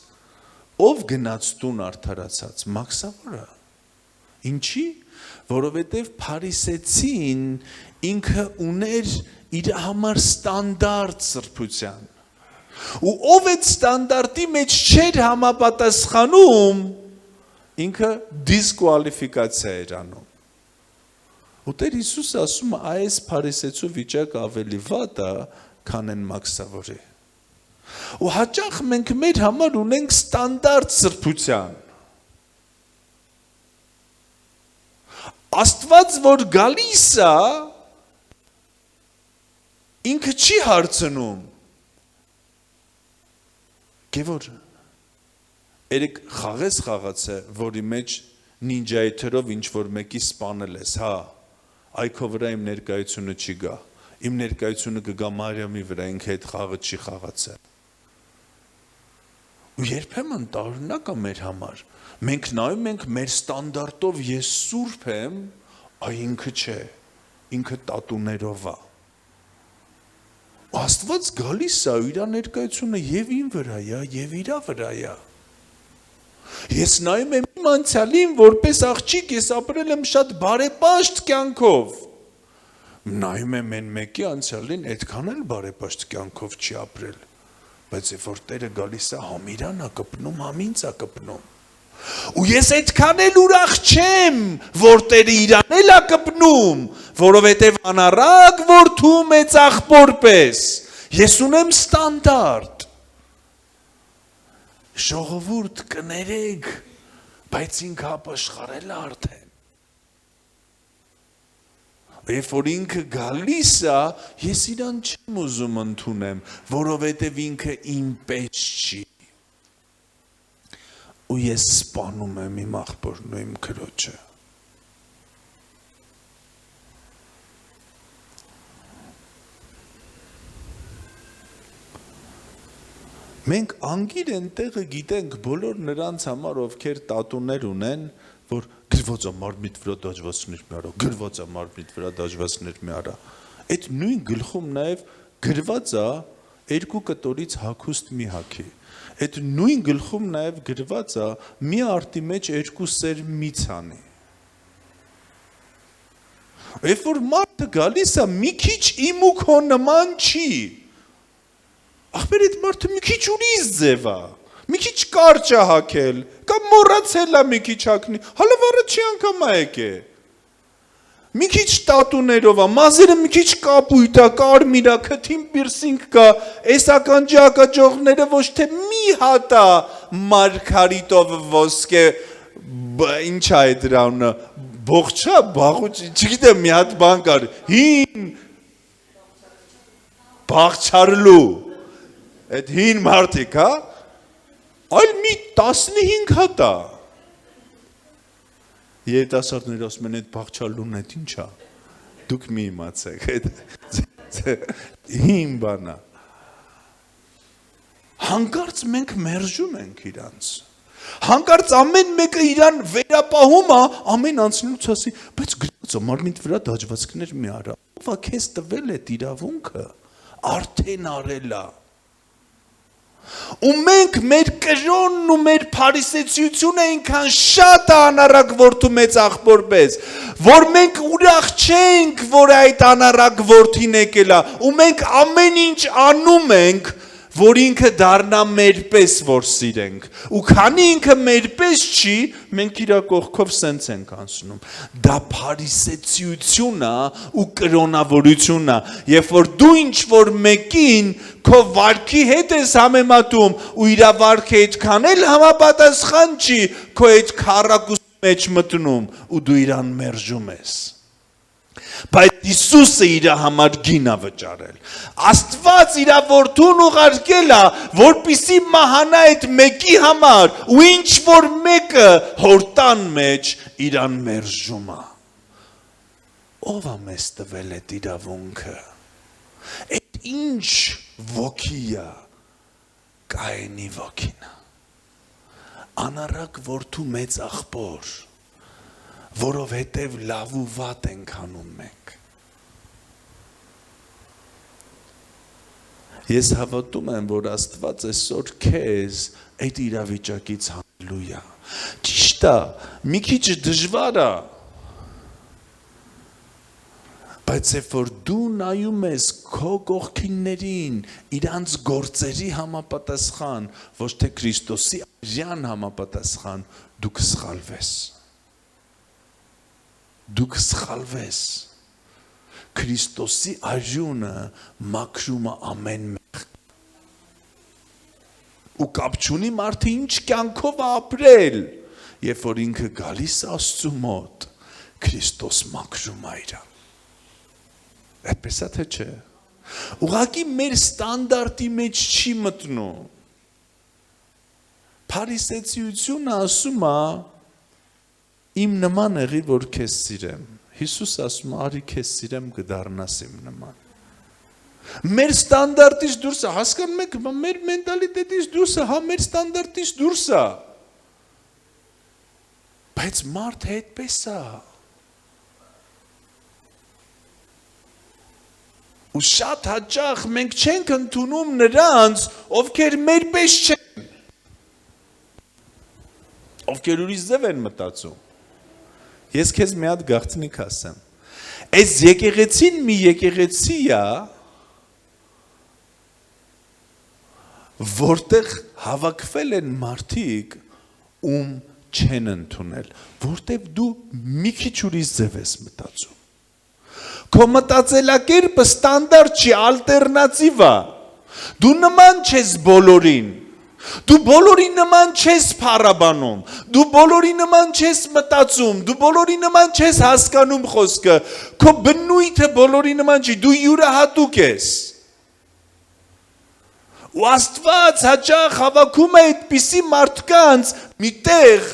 Ով գնաց տուն արդարացած, մաքսավորը։ Ինչի? Որովհետև փարիսեցին ինքը ուներ իր համար ստանդարտ սրբության։ Ու ով այդ ստանդարտի մեջ չէր համապատասխանում, ինքը դիսկուալիֆիկացիա էր անում։ Ու Տեր Հիսուսը ասում է, այս փարիսեցու վիճակ ավելի վատ է, քան են մաքսավորի։ Ու հաճախ մենք մեր համար ունենք ստանդարտ սրբության։ Աստված, որ գալիս է, ինքը չի հարցնում։ Գևոր Երեք խաղես խաղացը, որի մեջ նինջայի թրով ինչ-որ մեկի սպանել ես, հա, այքո վրա իմ ներկայությունը չի գա, իմ ներկայությունը կգա Մարիամի վրա, ինքը այդ խաղը չի խաղացը։ Ու երբեմն տարօրինակ է մեր համար, մենք նայում ենք մեր ստանդարտով ես սուրբ եմ, այ ինքը չէ, ինքը տատուներով է։ Աստված գալիս է, իր ներկայությունը եւ իմ վրա է, եւ իրա վրա է։ Ես նայում եմ իմ անցյալին, որպես աղջիկ ես ապրել եմ շատ բարեպաշտ կյանքով։ Նայում եմ այն մեկի անցյալին, այդքան էլ բարեպաշտ կյանքով չի ապրել։ Բայց երբ որ Տերը գալիս է, համ իրան է կպնում, համ ինձ է կպնում։ Ու ես այդքան էլ ուրախ չեմ, որ Տերը իրան էլ է կպնում, որովհետև անառակ որդու մեծ աղբոր պես։ Ես ունեմ ստանդարտ։ Ժողովուրդ կներեք, բայց ինքը ապաշխարել է արդեն։ Երբ որ ինքը գալիս է, ես իրան չեմ ուզում ընդունեմ, որովհետև ինքը իմ պես չի։ Ու ես սպանում եմ իմ աղբորն ու իմ քրոջը։ Մենք անգիր են տեղը գիտենք բոլոր նրանց համար, ովքեր տատուներ ունեն, որ գրված է մարմիտ վրա դաջվածներ մի արա, գրված է մարմիտ վրա դաջվածներ մի արա։ Այդ նույն գլխում նաև գրված է երկու կտորից հագուստ մի հագի։ Այդ նույն գլխում նաև գրված է մի արտի մեջ երկու սեր մի ցանի։ Երբ որ մարդը գալիս է մի քիչ իմ ու քո նման չի։ Ախպեր այդ մարդը մի քիչ ուրիշ ձև է, մի քիչ կարճ է հագել, կամ մոռացել է մի քիչ հագնի, հալով առաջի անգամ է եկե։ Մի քիչ տատուներով է, մազերը մի քիչ կապույտ է, կարմիր է, քթին պիրսինգ կա, էսական ջակաջողները ոչ թե մի հատ է մարգարիտով ոսկե, ինչ է դրա անունը, բողջա, բաղուց, չգիտեմ մի հատ բան կար, հին բաղչարլու, այդ հին մարդիկ, հա, այլ մի 15 հատ է։ Երիտասարդները ասում են այդ բաղչալուն այդ ինչ է, դուք մի իմացեք, հին բան է։ Հանկարծ մենք մերժում ենք իրանց, հանկարծ ամեն մեկը իրան վերապահում է, ամեն անցնելուց ասի, բայց գրած է մարմիտ վրա դաջվածքներ մի արա, ով է քեզ տվել այդ իրավունքը, արդեն արել է։ Ու մենք մեր կրոնն ու մեր փարիսեցիությունը այնքան շատ անառակ որդու մեծ աղբոր պես, որ մենք ուրախ չենք, որ այդ անառակ որդին եկել է, ու մենք ամեն ինչ անում ենք, որ ինքը դառնա մեր պես, որ սիրենք, ու քանի ինքը մեր պես չի, մենք իր կողքով սենց ենք անցնում, դա փարիսեցիություն է ու կրոնավորություն է, երբ որ դու ինչ որ մեկին քո վարքի հետ ես համեմատում ու իր վարքը այդքան էլ համապատասխան չի, քո այդ քառակուսի մեջ մտնում ու դու իրան մերժում ես։ Բայց Հիսուսը իր համար գին է վճարել։ Աստված իր որդուն ուղարկել է, որպեսզի մահանա այդ մեկի համար, ու ինչ որ մեկը հորտան մեջ իրան մերժում է։ Ով է մեզ տվել այդ իրավունքը։ Այդ ինչ ոգի է, Կայենի ոգին է։ Անառակ որդու մեծ աղբոր, որովհետև լավ ու վատ ենք անում մենք։ Ես հավատում եմ, որ Աստված այսօր քեզ այդ իրավիճակից հանելույա։ Ճիշտ է, մի քիչ դժվար է, բայց երբ որ դու նայում ես քո կողքիններին, իրանց գործերի համապատասխան, ոչ թե Քրիստոսի արյան համապատասխան, դու կսխալվես։ Դուք սխալվես, Քրիստոսի արյունը մաքրում է ամեն մեղք, ու կապ չունի մարդը ինչ կյանքով է ապրել, երբ որ ինքը գալիս է Աստծու մոտ, Քրիստոս մաքրում է իրան, այդպես է թե չէ, ուղղակի մեր ստանդարտի մեջ չի մտնում, փարիսեցիությունը ասում է, իմ նման եղի, որ քեզ սիրեմ, Հիսուս ասում է, արի քեզ սիրեմ կդառնաս իմ նման, մեր ստանդարտից դուրս է, հասկանում եք, մեր մենտալիտետից դուրս է, հա մեր ստանդարտից դուրս է, բայց մարդը այդպես է, ու շատ հաճախ մենք չենք ընդունում նրանց, ովքեր մեր պես չեն, ովքեր ուրիշ ձև են մտածում, ես քեզ մի հատ գաղտնիք ասեմ, այս եկեղեցին մի եկեղեցի է, որտեղ հավաքվել են մարդիկ, ում չեն ընդունել, որտեղ դու մի քիչ ուրիշ ձև ես մտածում, քո մտածելակերպը ստանդարտ չի, ալտերնատիվ է, դու նման չես բոլորին, դու բոլորի նման չես փառաբանում, դու բոլորի նման չես մտածում, դու բոլորի նման չես հասկանում խոսքը, քո բնույթը բոլորի նման չի, դու յուրահատուկ ես։ Ու Աստված հաճախ հավաքում է այդպիսի մարդկանց մի տեղ,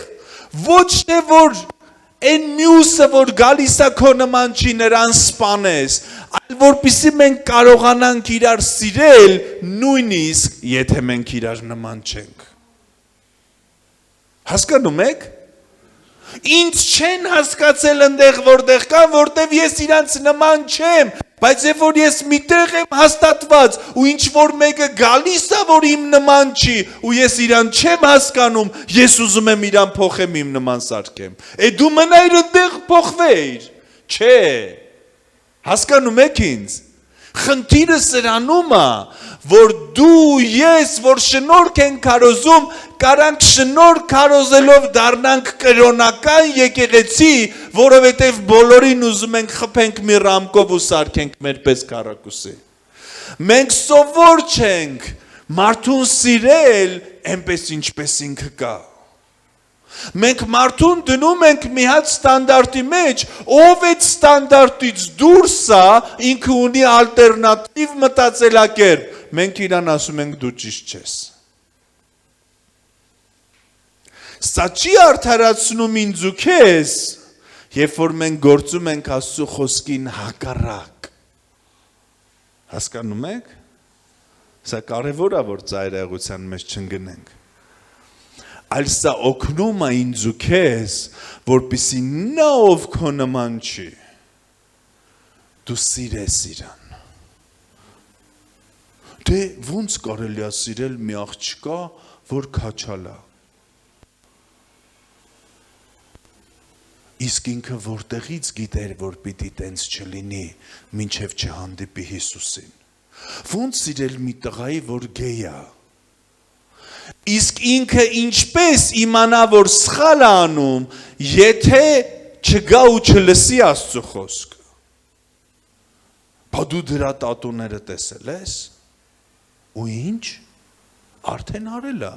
ոչ թե որ այն մյուսը, որ գալիս է քո նման չի, նրան սպանես, այլ որպեսզի մենք կարողանանք իրար սիրել, նույնիսկ եթե մենք իրար նման չենք։ Հասկանում եք։ Ինձ չեն հասկացել այնտեղ որտեղ կան, որտեղ ես իրանց նման չեմ, բայց երբ որ ես միտեղ եմ հաստատված ու ինչ որ մեկը գալիս է, որ իմ նման չի, ու ես իրան չեմ հասկանում, ես ուզում եմ իրան փոխեմ, իմ նման սարքեմ։ Դու մնայր այնտեղ փոխվեիր։ Չէ։ Հասկանում եք ինձ։ Խնդիրը սրանում է, որ դու ես, որ շնորհք են քարոզում, կարանք շնորհք քարոզելով դառնանք կրոնական եկեղեցի, որովհետև բոլորին ուզում ենք խփենք մի ռամկով ու սարքենք մերպես քառակուսի։ Մենք սովոր չենք մարդուն սիրել, այնպես ինչպես ինքը կա։ Մենք մարդուն դնում ենք մի հատ ստանդարտի մեջ, ով այդ ստանդարտից դուրս է, ինքը ունի ալտերնատիվ մտածելակերպ, մենք իրան ասում ենք դու ճիշտ չես։ Սա չի արդարացնում ինձ ու քեզ, երբ որ մենք գործում ենք Աստծո խոսքին հակառակ։ Հասկանում եք։ Սա կարևոր է, որ ծայրահեղության մեջ չընկնենք։ Այլ սա օգնում է ինձ ու քեզ, որպեսզի նա ով քո նման չի, դու սիրես իրան։ Դե ոնց կարելի է սիրել մի աղջկա, որ քաչալ է։ Իսկ ինքը որտեղից գիտեր, որ պիտի տենց չլինի, մինչև չհանդիպի Հիսուսին։ Ոնց սիրել մի տղայի, որ գեյ է։ Իսկ ինքը ինչպես իմանա, որ սխալ է անում, եթե չգա ու չլսի Աստծո խոսքը։ Բա դու դրա տատուները տեսել ես։ Ու ինչ։ Արդեն արել է։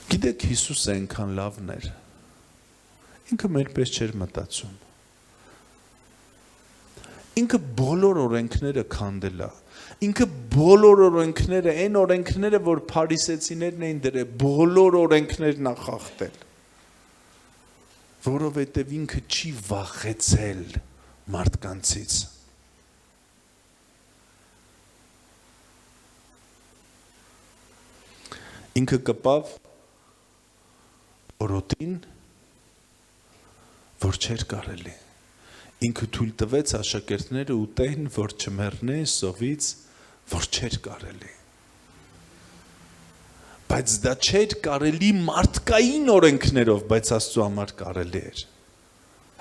Գիտեք, Հիսուսը այնքան լավն էր, ինքը մերպես չէր մտածում, ինքը բոլոր օրենքները քանդել է, ինքը բոլոր օրենքները, այն օրենքները, որ փարիսեցիներն էին դրել, բոլոր օրենքներն է խախտել, որովհետև ինքը չի վախեցել մարդկանցից։ Ինքը կպավ օրոտին, որ չէր կարելի, ինքը թույլ տվեց աշակերտները ուտեն, որ չմեռնե սովից, որ չէր կարելի, բայց դա չէր կարելի մարդկային օրենքներով, բայց Աստծո համար կարելի էր,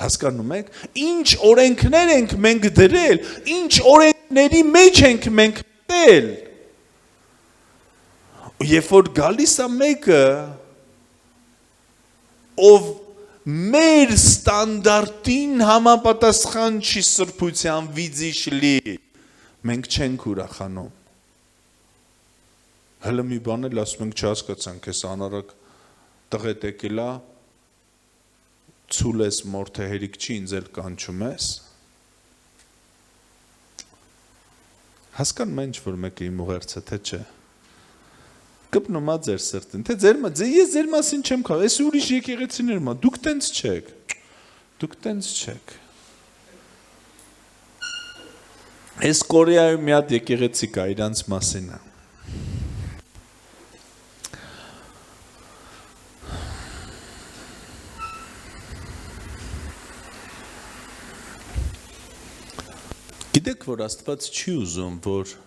հասկանում եք, ինչ օրենքներ ենք մենք դրել, ինչ օրենքների մեջ ենք մենք մտել, երբ որ գալիս է մեկը, ով մեր ստանդարտին համապատասխան չի սրբության վիզիշ լի, մենք չենք ուրախանում։ Հələ մի բան էլ ասում ենք չհասկացանք, ես անարակ տղետ եկել է, ցուլ ես մորթե հերիք չի, ինձ էլ կանչում ես։ Հասկանում ինչ որ մեկը իմ ուղերձը, թե չէ։ Կպնում է ձեր սրտին, թե ես ձեր մասին չեմ կարող, ես ուրիշ եկեղեցիներ մա, դուք տենց չեք։ Ես Կորեայում մի հատ եկեղեցի կա, իրանց մասին է։ Գիտեք, որ Աստված չի ուզում, որ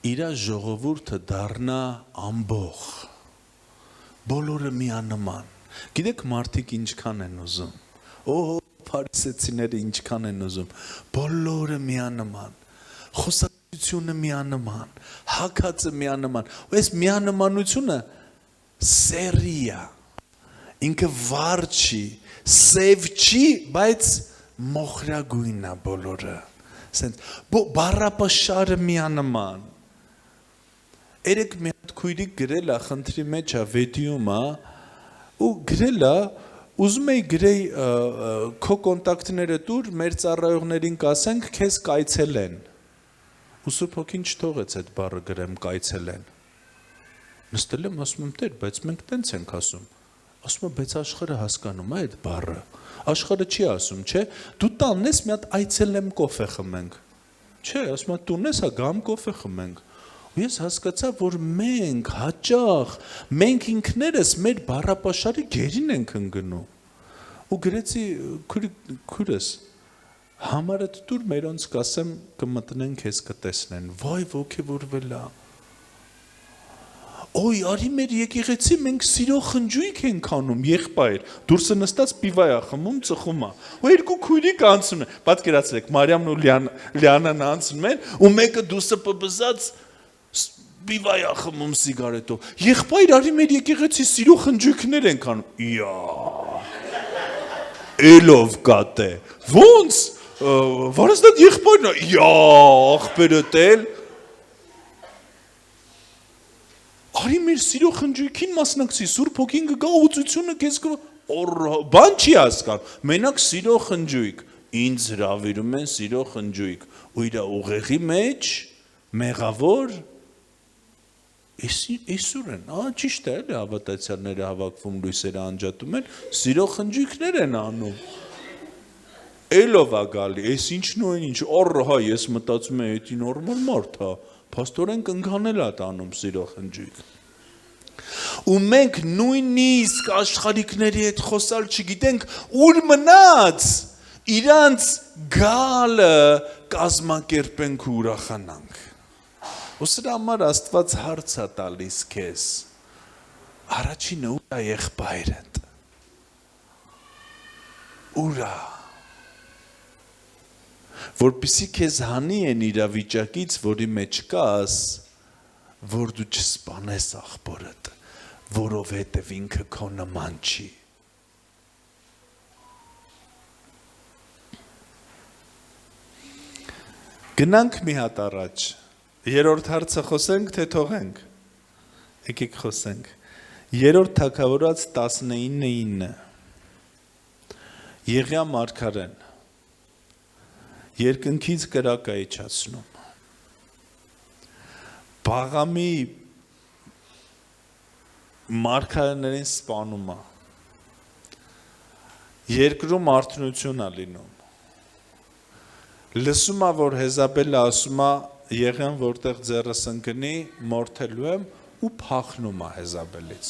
իրա ժողովուրդը դառնա ամբող, բոլորը միանման, գիտեք մարդիկ ինչքան են ուզում, փարիսեցիները ինչքան են ուզում, բոլորը միանման, խոսակցությունը միանման, հագածը միանման, ու այս միանմանությունը սերի է, ինքը վառ չի, սև չի, բայց մոխրագույն է բոլորը, բառապաշարը միանման, Երեք մի հատ քույրիկ գրել է, խնդրի մեջ է, վեդիում է, ու գրել է, ուզում էի գրեի քո կոնտակտները տուր, մեր ծառայողներին կասենք, քեզ կայցելեն։ ու Սուրբ Հոգին չթողեց այդ բառը գրեմ կայցելեն։ Նստել եմ ասում եմ Տեր, բայց մենք տենց ենք ասում։ Ասում եմ, բայց աշխարհը հասկանում է այդ բառը։ Աշխարհը չի ասում, չէ՞, դու տանն ես մի հատ այցելեմ կոֆե խմենք։ Չէ, ասում եմ տուն ես, գամ կոֆե խմենք։ Ու ես հասկացա, որ մենք հաճախ մենք ինքներս մեր բառապաշարի գերին ենք ընկնում։ Ու գրեցի քուրս համարը դուր մերոնց կասեմ կմտնեն քեզ կտեսնեն։ Վայ ոգևորվել է։ Ոյ, արի մեր եկեղեցի մենք սիրո խնջույք ենք անում, եղբայր, դուրսը նստած պիվա է խմում, ծխում է։ Ու երկու քույրիկ անցնում են, պատկերացրեք, Մարիամն ու Լիանան անցնում են, ու մեկը դուրսը պբզած պիվա է խմում սիգարետով։ Եղբայր, արի մեր եկեղեցի սիրո խնջույքներ ենք անում։ Իա։ Էլով կատե։ Ոնց։ Վարստատ եղբայրն է։ Իա, աղբերդ էլ։ Արի մեր սիրո խնջույքին մասնակցի, Սուրբ Հոգին կգա ուծությունը քեզ բան չի հասկանում, մենակ սիրո խնջույք, ինձ հրավիրում են սիրո խնջույք, ու իր ուղեղի մեջ մեղավոր Իսուր են, ճիշտ է, էլի հավատացյալները հավաքվում լույսերը անջատում են, սիրո խնջույքներ են անում։ Էլով է գալի, ես ինչն ու ինչ, հա, ես մտածում եմ, էդի նորմալ մարդ է, փաստորեն կընկանել է տանում սիրո խնջույք։ Ու մենք նույնիսկ աշխարհիկների հետ խոսալ չգիտենք, ուր մնաց իրանց գալը կազմակերպենք ու ուրախանանք։ Ու սրա համար Աստված հարց է տալիս քեզ, առաջինը ուր է եղբայրդ, ուր է, որպեսզի քեզ հանի են իրավիճակից, որի մեջ կաս, որ դու չսպանես աղբորդ, որովհետև ինքը քո նման չի։ Գնանք մի հատ առաջ, երրորդ հարցը խոսենք, թե թողենք, եկեք խոսենք, երրորդ Թագավորաց 19:9, Եղիա մարգարեն, երկնքից կրակ է իջացնում, Բաղամի մարգարեներին սպանում է, երկրում արթնություն է լինում, լսում է, որ Հեզաբելը ասում է, Եղիան որտեղ ձեռս ընկնի, մորթելու եմ ու փախնում է Հեզաբելից։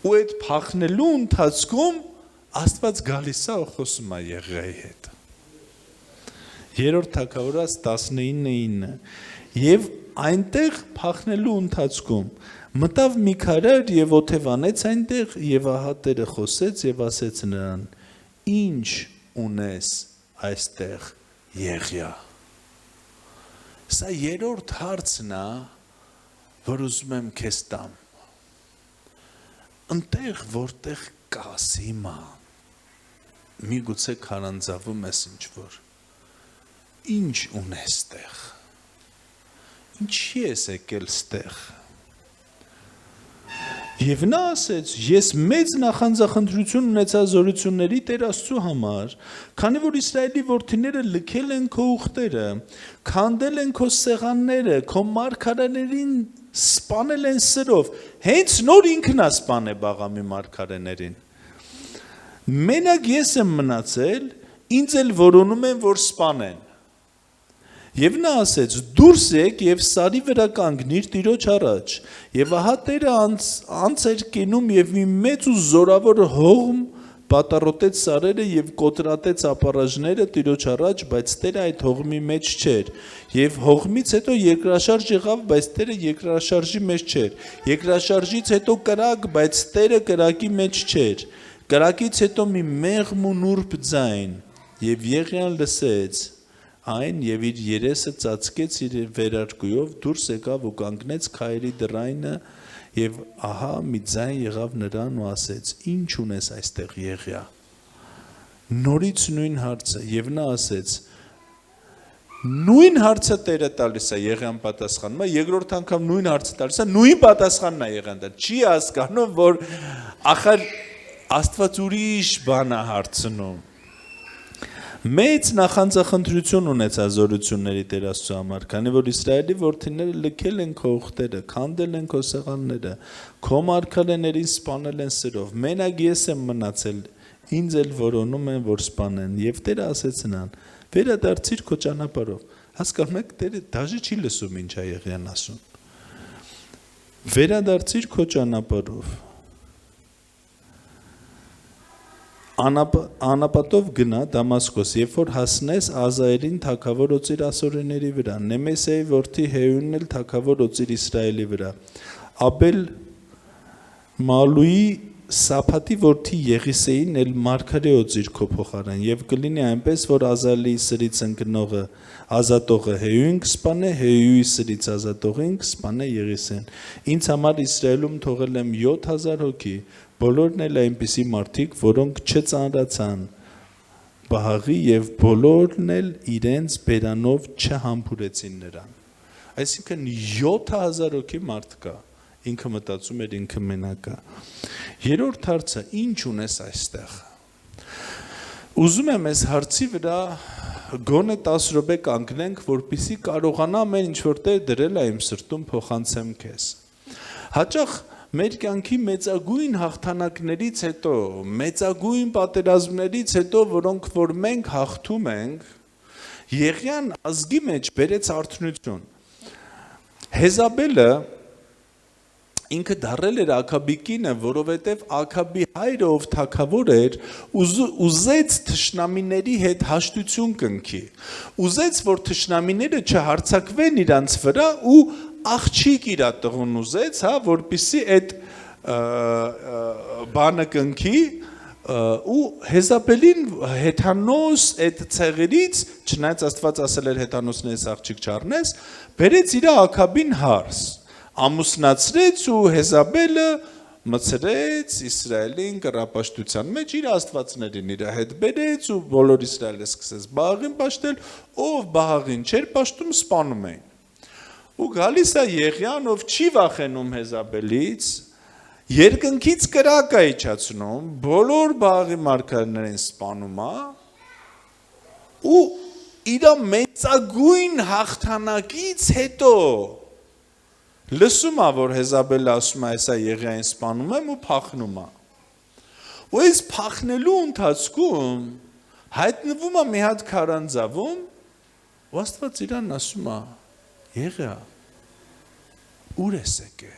Ու այդ փախնելու ընթացքում Աստված գալիս է ու խոսում է Եղիայի հետ։ Երրորդ Թագավորաց 19:9 Եվ այնտեղ փախնելու ընթացքում մտավ մի քարայր եւ օթևանեց այնտեղ եւ ահա Տերը խոսեց եւ ասեց նրան. Ինչ ունես այստեղ Եղիա։ Սա երրորդ հարցն է, որ ուզում եմ քեզ տամ։ Ընտեղ որտեղ կաս հիմա, միգուցե քարանձավում ես ինչ-որ, ինչ ունես տեղ, ինչի ես եկել ստեղ։ Եվ նա ասեց, ես մեծ նախանձախնդրություն ունեցա զորությունների Տեր Աստծու համար, քանի որ Իսրայելի որդիները լքել են քո ուխտերը, քանդել են քո սեղանները, քո մարգարեներին սպանել են սրով, հենց նոր ինքն է սպանել Բաղամի մարգարեներին։ Մենակ ես եմ մնացել, ինձ էլ որոնում են, որ սպանեն։ Եվ նա ասեց, դուրս եք և սարի վրա կանգնիր Տիրոջ առաջ, և ահա Տերը անց էր կենում և մի մեծ ու զորավոր հողմ պատառոտեց սարերը և կոտրատեց ապառաժները Տիրոջ առաջ, բայց Տերը այդ հողմի մեջ չէր, և հողմից հետո երկրաշարժ եղավ, բայց Տերը երկրաշարժի մեջ չէր, երկրաշարժից հետո կրակ, բայց Տերը կրակի մեջ չէր, կրակից հետո մի մեղմ ու նուրբ ձայն, և Եղիան լսեց այն և իր երեսը ծածկեց իր վերարկուով, դուրս եկավ ու կանգնեց քայլի դռայինը և ահա մի ձայն եղավ նրան ու ասեց. Ինչ ունես այստեղ Եղիա։ Նորից նույն հարցը և նա ասեց. նույն հարցը Տերը տալիս է Եղիան պատասխանում է, երկրորդ անգամ նույն հարցը տալիս է, նույն պատասխանն է Եղիան տալիս, չի հասկանում, որ ախր Աստված ուրիշ բան է հարցնում։ Մեծ նախանձախնդրություն ունեցած զորությունների Տեր Աստծո համար, քանի որ Իսրայելի որդիները լքել են քո ուխտերը, քանդել են քո սեղանները, քո մարգարեներին սպանել են սրով, մենակ ես եմ մնացել, ինձ էլ որոնում են, որ սպանեն, եւ Տերը ասեց նրան. վերադարձիր քո ճանապարհով։ Հասկանում եք, Տերը դաժե չի լսում ինչ է Եղիան ասում։ Վերադարձիր քո ճանապարհով։ Անապատով գնա Դամասկոս, երբ որ հասնես Ազայելին թագավոր օծիր ասորիների վրա, Նեմեսիայի որդի Հեյունն էլ թագավոր օծիր Իսրայելի վրա, Աբել Մալուի Սափատի որդի Եղիսեին էլ մարգարե օծիր քո փոխարեն, եւ կլինի այնպես, որ Ազալի սրից ընկնողը ազատողը Հեյուն կսպանե, Հեյուի սրից ազատողին կսպանե Եղիսեն։ Ինձ համար Իսրայելում թողել եմ 7000 հոգի, բոլորն էլ այնպիսի մարդիկ, որոնք չծանրացան Բահաղի եւ բոլորն էլ իրենց բերանով չհամբուրեցին նրան։ Այսինքն 7000 հոգի մարդ կա, ինքը մտածում էր ինքը մենակ է։ Երրորդ հարցը, ինչ ունես այստեղ։ Ուզում եմ այս հարցի վրա գոնե 10 րոպե կանգնենք, որպեսզի կարողանամ ամեն ինչ որ Տեր դրել է իմ սրտում փոխանցեմ քեզ։ Հաճախ մեր կյանքի մեծագույն հաղթանակներից հետո, մեծագույն պատերազմներից հետո, որոնք որ մենք հաղթում ենք, Եղիան ազգի մեջ բերեց արթնություն։ Հեզաբելը ինքը դարել էր Աքաբի կինը, որովհետև Աքաբի հայրը, ով թագավոր էր, ուզեց թշնամիների հետ հաշտություն կնքի։ Ուզեց, որ թշնամիները չհարձակվեն իրանց վրա ու աղջիկ իր տղուն ուզեց, հա, որպեսզի այդ բանը կնքի ու Հեզաբելին հեթանոս այդ ցեղերից, չնայած Աստված ասել էր հեթանոսներից աղջիկ չառնես, բերեց իր Աքաբին հարս, ամուսնացրեց ու Հեզաբելը մցրեց Իսրայելին կռապաշտության մեջ իր աստվածներին իր հետ բերեց ու բոլոր Իսրայելը սկսեց Բահաղին պաշտել, ով Բահաղին չէր պաշտում, սպանում էին։ Ու գալիս է Եղիան, ով չի վախենում Հեզաբելից, երկնքից կրակ է իջացնում, բոլոր Բահաղի մարգարեներին սպանում է ու իր մեծագույն հաղթանակից հետո լսում է, որ Հեզաբելը ասում է, այսա Եղիային սպանում եմ ու փախնում է։ Ու այս փախնելու ընթացքում հայտնվում է մի հատ քարանձավում, ու Աստված իրան ասում է. Եղիա, ուր ես եկե,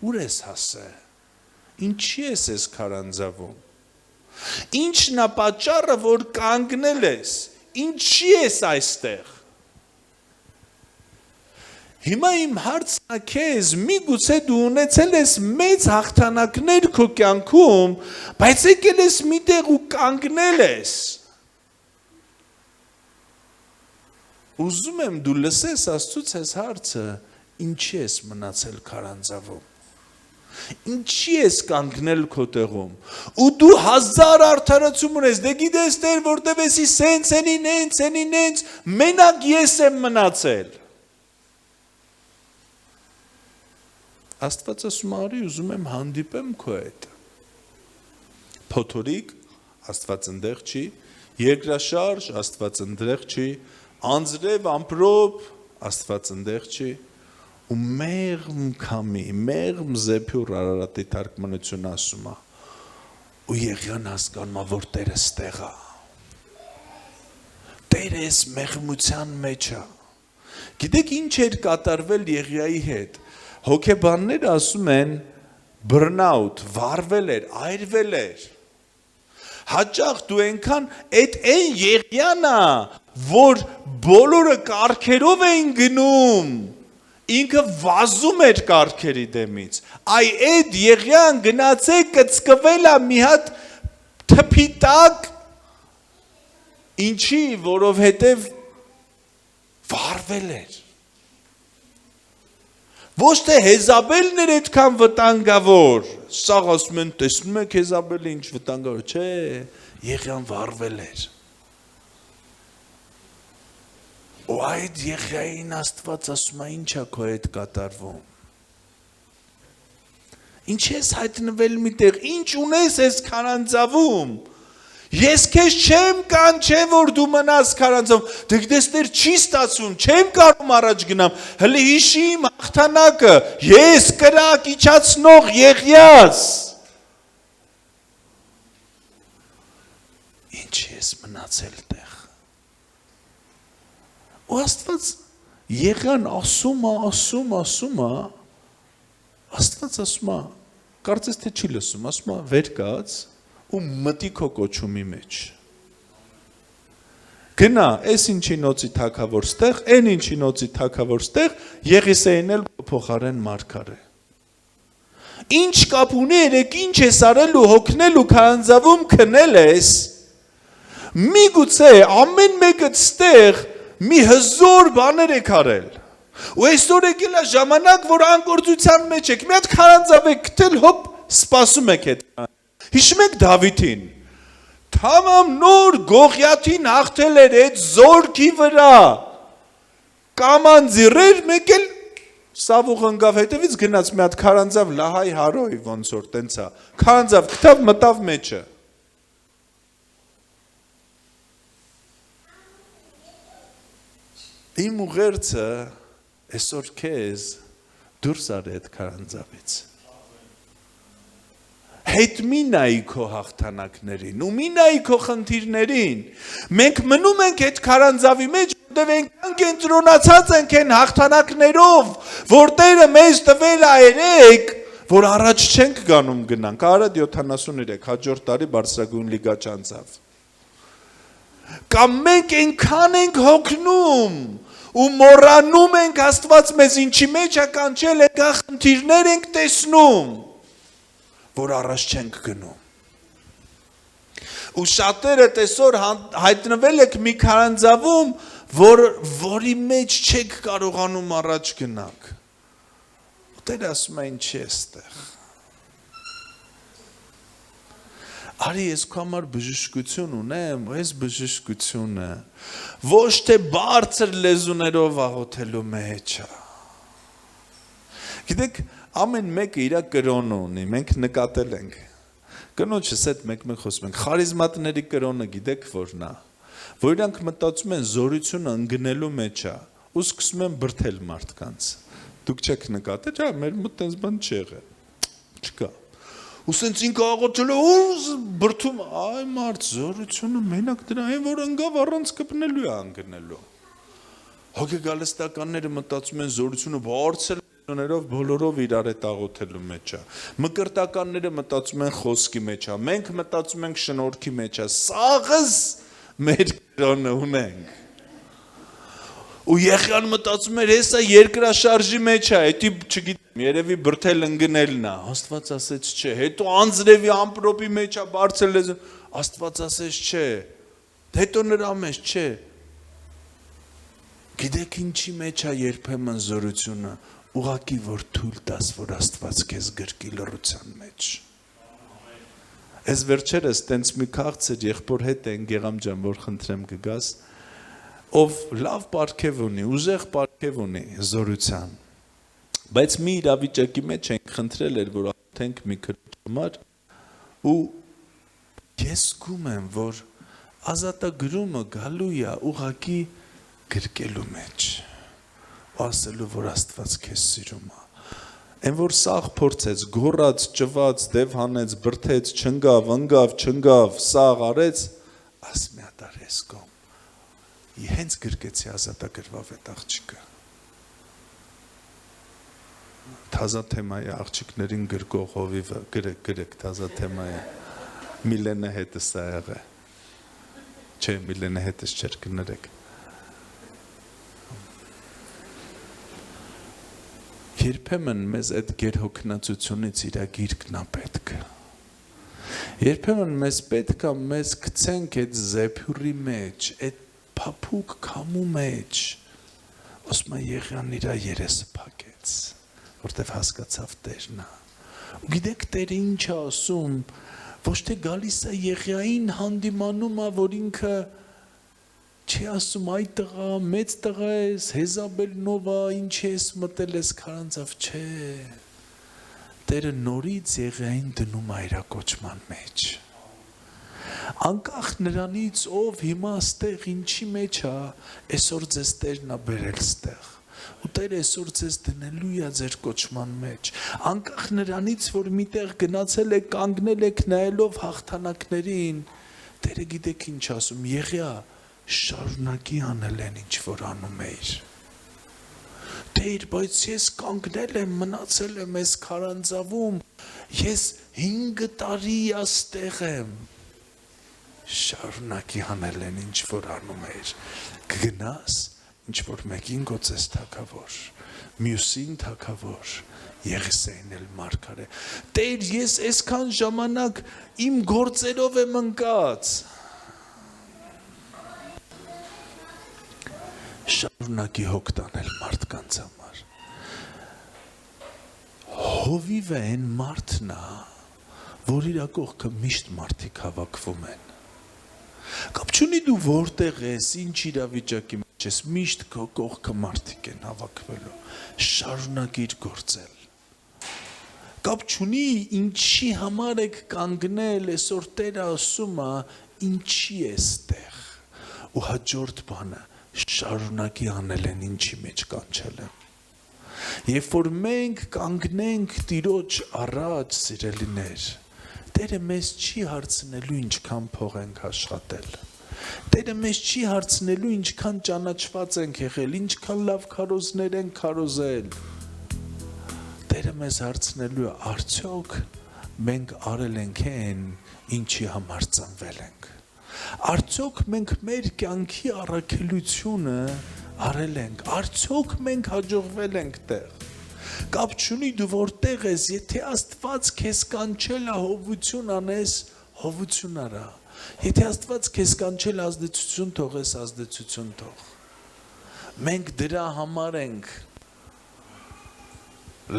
ուր ես հասե, ինչի ես ես քարանձավում, ինչն է պատճառը, որ կանգնել ես, ինչի ես այստեղ։ Հիմա իմ հարցն է քեզ, միգուցե դու ունեցել ես մեծ հաղթանակներ քո կյանքում, բայց եկել ես միտեղ ու կանգնել ես։ Ուզում եմ դու լսես Աստծուց այս հարցը, ինչի ես մնացել քարանձավում, ինչի ես կանգնել քո տեղում, ու դու հազար արդարացում ունես, դե գիտես Տեր, որտև եսի սենց, մենակ ես եմ մնացել։ Աստված ասում արի, ուզում եմ հանդիպեմ քո հետ։ Փոթորիկ, Աստված ընդեղ չի, երկրաշարժ, Աստված ընդեղ չի, անձրև, ամպրոպ, Աստված ընդեղ չի, ու մեղմ քամի, մեղմ զեփյուռ Արարատի թարգմանությունը ասում է, ու Եղիան հասկանում է, որ Տերը ստեղ է։ Տերը այս մեղմության մեջ է։ Գիտեք ինչ էր կատարվել Եղիայի հետ։ Հոգեբանները ասում են բռնաուտ, վարվել էր, այրվել էր։ Հաճախ դու այնքան այդ այն Եղիանա, որ բոլորը կառքերով էին գնում, ինքը վազում էր կառքերի դեմից։ Այ այդ Եղիան գնացե կծկվել է մի հատ թփի տակ, ինչի, որովհետև վարվել էր։ Ոչ թե Հեզաբելն էր այդքան վտանգավոր, սաղ ասում են, տեսնում եք Հեզաբելը ինչ վտանգավոր, չէ, Եղիան վարվել էր։ Ու այդ Եղիային Աստված ասում է, ինչ է քո հետ կատարվում։ Ինչ ես հայտնվել միտեղ, ինչ ունես ես քարանձավում։ Ես քեզ չեմ կանչե որ դու մնաս քարանձավում, դες չի ստացվում, չեմ կարող առաջ գնամ, հələ հիշի իմ հաղթանակը, ես կրակ իջացնող Եղիաս։ Ինչ ես մնացել տեղ։ Ու Աստված Եղիան ասում է, Աստված ասում է, կարծես թե չի լսում, ասում է վեր կաց ու մտի քո կոչումի մեջ։ Գնա, այս ինչի նոցի թագավոր ստեղ, այն ինչի նոցի թագավոր ստեղ, Եղիսեին էլ փոխարեն մարգար է։ Ինչ կապ ունի երեք ինչ ես արել ու հոգնել ու քարանձավում քնել ես։ Միգուցե ամեն մեկը ստեղ մի հզոր բաներ եք արել։ Ու այսօր եկել է ժամանակ, որ անկործության մեջ եք, մի հատ քարանձավ եք գտել, հոպ, սպասում եք հետ։ Հիշում եք Դավիթին, թամամ նոր Գողիաթին հաղթել էր այդ զորքի վրա, կամանձիրեր, մեկ էլ Սավուղ ընկավ հետևից գնաց մի հատ քարանձավ լահայ հարոյ ոնց որ տենց է, քարանձավ գտավ մտավ մեջը։ Իմ ուղերձը այսօր քեզ դուրս արի այդ քարանձավից։ Հետ մի նայի քո հաղթանակներին ու մի նայի քո խնդիրներին։ Մենք մնում ենք այդ քարանձավի մեջ, որտեղ ենք կենտրոնացած ենք այն հաղթանակներով, որ Տերը մեզ տվել է երեք, որ առաջ չենք գանում գնանք։ Արադ 73 հաջորդ տարի բարձրագույն լիգա չանցավ։ Կամ մենք այնքան ենք հոգնում ու մոռանում ենք Աստված մեզ ինչի մեջ է կանչել, եկա խնդիրներ ենք տեսնում, որ առաջ չենք գնում։ Ու շատերը տեսօր հայտնվել եք մի քարանձավում, որի մեջ չեք կարողանում առաջ գնաք։ Ու Տերը ասում է ինչ է այստեղ։ Արի ես քո համար բժշկություն ունեմ, այս բժշկությունը ոչ թե բարձր լեզուներով աղոթելու մեջ է։ Գիտեք, ամեն մեկը իր կրոնը ունի, մենք նկատել ենք։ Կնոջս հետ մեկ-մեկ խոսում ենք, խարիզմատների կրոնը գիտեք որն է, որ իրանք մտածում են զորությունը ընկնելու մեջ է, ու սկսում են բրթել մարդկանց։ Դուք չեք նկատել, հա, մեր մոտ տենց բան չի եղել։ Չկա։ Ու սենց ինքը աղոթել է, ու բրթում, այ մարդ, զորությունը մենակ դրա այն, որ ընկավ առանց կպնելու է ընկնելու։ Հոգեգալստականները մտածում են զորությունը բարձր լեզուներով բոլորով իրար հետ աղոթելու մեջ է։ Մկրտականները մտածում են խոսքի մեջ է, մենք մտածում ենք շնորհքի մեջ է, սաղս մեր կրոնը ունենք։ Ու Եղիան մտածում էր, հեսա երկրաշարժի մեջ է, հետի չգիտեմ, երևի բրթել ընկնելն է, Աստված ասեց չէ, հետո անձրևի ամպրոպի մեջ է բարձր լեզուն, Աստված ասեց չէ, հետո նրա մեջ չէ։ Գիտեք ինչի մեջ է երբեմն զորությունը, ուղղակի որ թույլ տաս, որ Աստված քեզ գրկի լռության մեջ։ Այս վերջերս տենց մի քաղցր եղբոր հետ են Գեղամ ջան, որ խնդրեմ կգաս, ով լավ պարգև ունի, ուժեղ պարգև ունի զորության, բայց մի իրավիճակի մեջ ենք խնդրել էր, որ աղոթենք մի քրոջ համար, ու ես զգում եմ, որ ազատագրումը գալու է ուղղակի գրկելու մեջ, ու ասելու, որ Աստված քեզ սիրում է։ Այն որ սաղ փորձեց, գոռաց, ճված, դև հանեց, բրթեց, չընկավ, ընկավ, չընկավ, սաղ արեց, աս մի հատ արես կողմ։ Հենց գրկեցի ազատագրվավ այդ աղջիկը։ Թազա թեմայի աղջիկներին գրկող հովիվը, գրեք, թազա թեմայի, Միլենը հետը սա եղը, չէ, Միլենը հետս չեր կներեք։ Երբեմն մեզ այդ գերհոգնածությունից իրա գիրկն է պետքը։ Երբեմն մեզ պետք է մեզ գցենք այդ զեփյուրի մեջ, այդ փափուկ քամու մեջ, ասում է Եղիան իրա երեսը փակեց, որտեվ հասկացավ Տերն է։ Ու գիտեք Տերը ինչ է ասում, ոչ թե գալիս է Եղիային հանդիմանում է, որ ինքը չի ասում այ տղա, մեծ տղա ես, Հեզաբելնով է, ինչ ես մտել ես քարանձավ, չէ։ Տերը նորից Եղիային դնում է իր կոչման մեջ։ անկախ նրանից ով հիմա ստեղ ինչի մեջ է, այսօր ձեզ Տերն է բերել ստեղ։ Ու Տերը այսօր ձեզ դնելու է ձեր կոչման մեջ։ Անկախ նրանից, որ միտեղ գնացել եք, կանգնել եք նայելով հաղթանակներին, Տերը գիտեք ինչ ասում, եղյա շարունակի անել են ինչ որ անում էիր։ Տեր, բայց ես կանգնել եմ, մնացել եմ այս քարանձավում, ես 5 տարի աստեղ եմ։ Շարունակի անել են ինչ որ անում էիր։ Կգնաս ինչ որ մեկին գոծես թագավոր, մյուսին թագավոր, Եղիսեին էլ մարգարե։ Տեր, ես այսքան ժամանակ իմ գործերով եմ ընկած։ Շարունակի հոգ տանել մարդկանց համար։ Հովիվը այն մարդն է, որ իր կողքը միշտ մարդիկ հավաքվում են։ Կապ չունի դու որտեղ ես, ինչ իրավիճակի մեջ ես, միշտ քո կողքը մարդիկ են հավաքվելու։ Շարունակիր գործել։ Կապ չունի ինչի համար եք կանգնել, այսօր Տերը ասում է, ինչի ես տեղ։ Ու հաջորդ բանը շարունակի անել են ինչի մեջ կանչել եմ։ Երբ որ մենք կանգնենք Տիրոջ առաջ, սիրելիներ, Տերը մեզ չի հարցնելու ինչքան փող ենք աշխատել։ Տերը մեզ չի հարցնելու ինչքան ճանաչված ենք եղել, ինչքան լավ քարոզներ ենք քարոզել։ Տերը մեզ հարցնելու է, արդյոք մենք արել ենք այն, ինչի համար ծնվել ենք։ Արդյոք մենք մեր կյանքի առաքելությունը արել ենք, արդյոք մենք հաջողվել ենք տեղ։ Կապ չունի դու որտեղ ես, եթե Աստված քեզ կանչել է հովություն անես, հովություն արա։ Եթե Աստված քեզ կանչել ազդեցություն թողես, ազդեցություն թող։ Մենք դրա համար ենք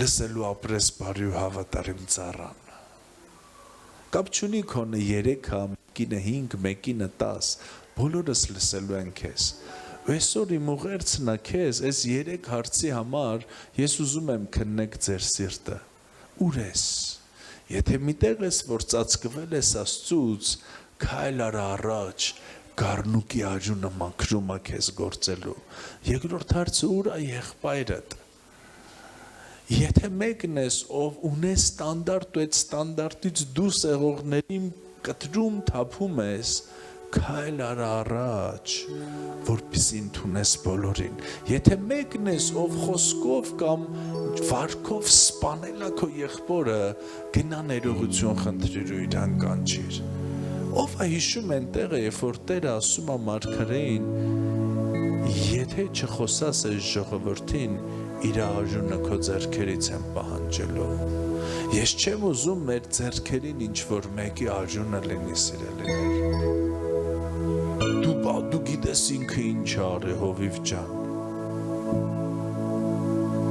լսելու ապրես բարի ու հավատարիմ ծառան։ Կապ չունի քոնը 3, մեկինը 5, մեկինը 10, բոլորս լսելու են քեզ։ Այսօր իմ ուղերձն է քեզ, այս 3 հարցի համար ես ուզում եմ քննեք ձեր սիրտը։ Ուր ես։ Եթե միտեղ ես, որ ծածկվել ես Աստծուց, քայլ արա առաջ, գառնուկի աջունը մաքրում է քեզ գործելու։ Երկրորդ հարցը ուր է եղբայրդ։ Եթե մեկն ես, ով ունես ստանդարտ ու այդ ստանդարտից դուրս եղողներին կտրում թափում ես, քայլ արա առաջ, որպեսզի ընդունես բոլորին։ Եթե մեկն ես, ով խոսքով կամ վարքով սպանել է քո եղբորը, գնա ներողություն խնդրիր ու իրան կանչիր։ Ով է հիշում են տեղը, երբ որ Տերը ասում է մարգարեին, եթե չխոսաս այս ժողովրդին, իր արժունը քո ձեռքերից եմ պահանջելու։ Ես չեմ ուզում մեր ձեռքերին ինչ որ մեկի արժունը լինի, սիրելիներ։ Դու գիտես ինքը ինչ արի, Հովիվ ջան։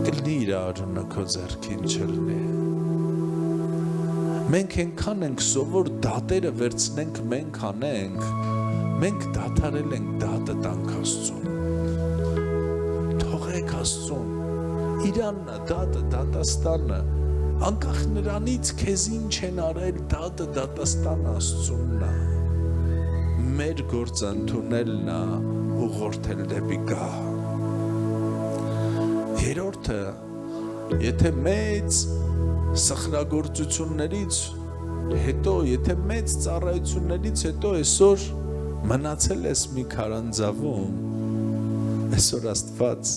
Կլինի իր արժունը քո ձեռքին չլինի։ Մենք այնքան ենք սովոր դատերը վերցնենք, մենք անենք, մենք դադարել ենք դատը տանք Աստծուն։ Թողեք Աստծուն։ Իրանն է, դատը, դատաստանը, անկախ նրանից քեզ ինչ են արել, դատը, դատաստանը Աստծունն է։ Մեր գործը ընդունելն է, ուղղորդել դեպի գահ։ Երրորդը, եթե մեծ սխրագործություններից հետո, եթե մեծ ծառայություններից հետո այսօր մնացել ես մի քարանձավում, այսօր Աստված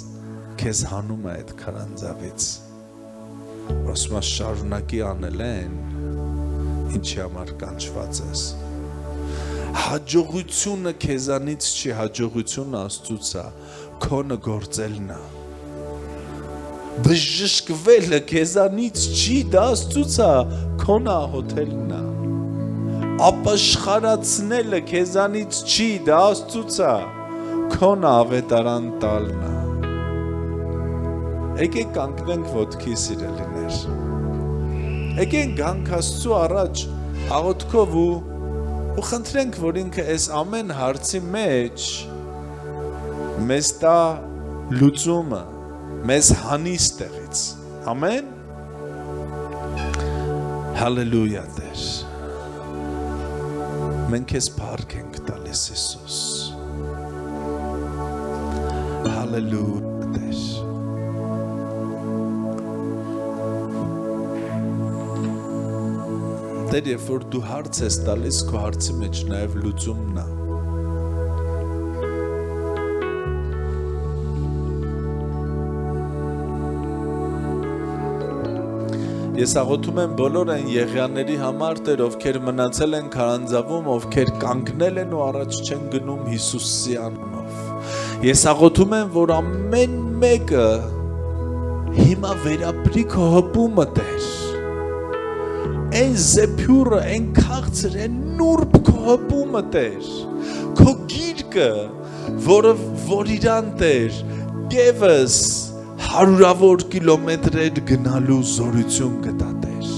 քեզ հանում է այդ քարանձավից, ասում է շարունակի անել են, ինչի համար կանչված ես։ Հաջողությունը քեզանից չի, հաջողությունը Աստծուց է, քոնը գործելն է։ Բժշկվելը քեզանից չի, դա Աստծուց է, քոնը աղոթելն է։ Ապաշխարացնելը քեզանից չի, դա Աստծուց է, քոնը ավետարան տալն է։ Եկեք կանգնենք ոտքի, սիրելիներ։ Եկենք գանք Աստծու առաջ աղոթքով ու խնդրենք, որ ինքը այս ամեն հարցի մեջ մեզ տա լուծումը, մեզ հանի ստեղից։ Ամեն։ Հալելույա Տեր։ Մենք քեզ փառք ենք տալիս Հիսուս։ Հալելույա Տեր։ Տեր, երբ որ դու հարց ես տալիս, քո հարցի մեջ նաև լուծումն է։ Ես աղոթում եմ բոլոր այն եղյանների համար, Տեր, ովքեր մնացել են քարանձավում, ովքեր կանգնել են ու առաջ չեն գնում Հիսուսի անունով։ Ես աղոթում եմ, որ ամեն մեկը հիմա վերապրի քո հպումը, Տեր։ Այն զեփյուրը, այն քաղցր, այն նուրբ քո հպումը, Տեր։ Քո գիրկը, որ իրան, Տեր, եւս հարյուրավոր կիլոմետրեր գնալու զորություն կտա, Տեր։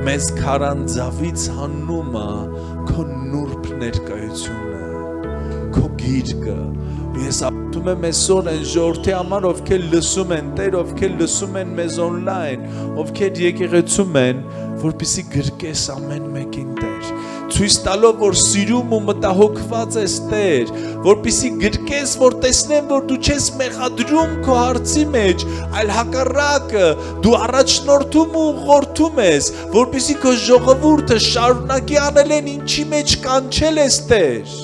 Մեզ քարանձավից հանումը քո նուրբ ներկայությունը, քո գիրկը։ Ես աղոթում եմ այսօր այն ժողովրդի համար, ովքեր լսում են, Տեր, ովքեր լսում են մեզ on-line, ովքեր եկեղեցում են, որպեսզի գրկես ամեն մեկին, Տեր։ Ցույց տալով, որ սիրում ու մտահոգված ես, Տեր, որպեսզի գրկես, որ տեսնեն, որ դու չես մեղադրում քո հարցի մեջ, այլ հակառակը դու առաջնորդում ու ուղղորդում ես, որպեսզի քո ժողովուրդը շարունակի անել են ինչի մեջ կանչել ես, Տեր։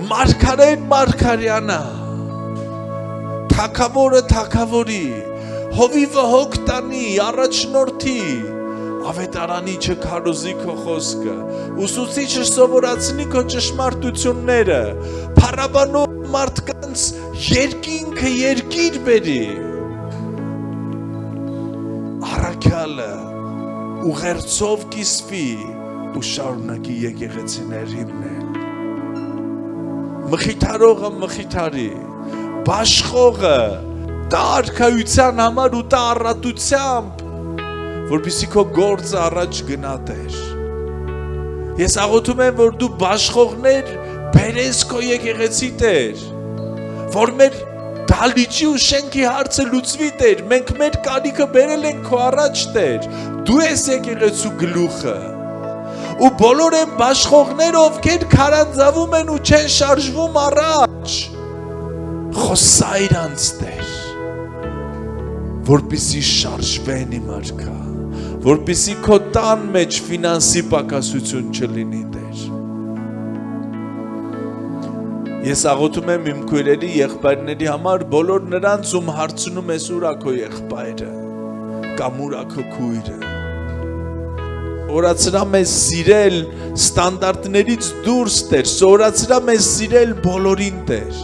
Մարգարեն մարգարյանա, թագավորը թագավորի, հովիվը հոգ տանի, առաջնորդի, ավետարանի չքարոզի քո խոսքը, ուսուցիչը սովորացնի քո ճշմարտությունները, փառաբանող մարդկանց երկինքը երկիր բերի, առաքյալը ուղերձով կիսվի ու շարունակի եկեղեցիներ հիմնել, մխիթարողը մխիթարի, բաշխողը տա արքայության համար ու տա առատությամբ, որպեսզի քո գործը առաջ գնա, Տեր։ Ես աղոթում եմ, որ դու բաշխողներ բերես քո եկեղեցի, Տեր, որ մեր դալիճի ու շենքի հարցը լուծվի, Տեր, մենք մեր կարիքը բերել ենք քո առաջ, Տեր, դու ես եկեղեցու գլուխը, ու բոլոր են բաշխողները, ովքեր քարանձավում են ու չեն շարժվում առաջ, խոսա իրանց, Տեր, որպեսզի շարժվեն իմ արքա, որպեսզի քո տան մեջ ֆինանսի պակասություն չլինի, Տեր։ Ես աղոթում եմ իմ քույրերի եղբայրների համար, բոլոր նրանց, ում հարցնում ես ուր է քո եղբայրը, կամ ուր է քո քույրը։ Սովորացրա մեզ սիրել ստանդարտներից դուրս, Տեր, սովորացրա մեզ սիրել բոլորին, Տեր։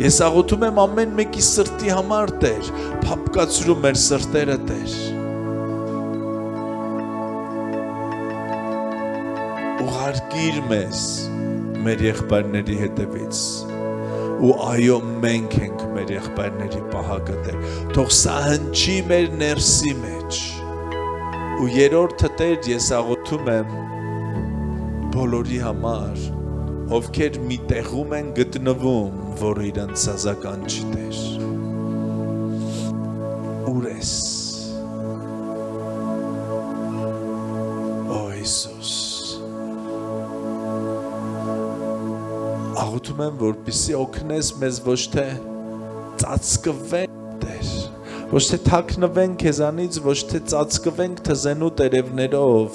Ես աղոթում եմ ամեն մեկի սրտի համար, Տեր, փափկացրու մեր սրտերը, Տեր։ Ուղարկիր մեզ մեր եղբայրների հետևից, ու այո, մենք ենք մեր եղբայրների պահակը, Տեր, թող սա հնչի մեր ներսի մեջ, ու երրորդը, Տեր, ես աղոթում եմ բոլորի համար, ովքեր մի տեղում են գտնվում, որը իրանց սազական չի, Տեր։ Ուր ես, Օ Հիսուս, աղոթում եմ, որպեսզի օգնես մեզ ոչ թե ծածկվենք, Տեր, ոչ թե թաքնվենք քեզանից, ոչ թե ծածկվենք թզենու տերևներով,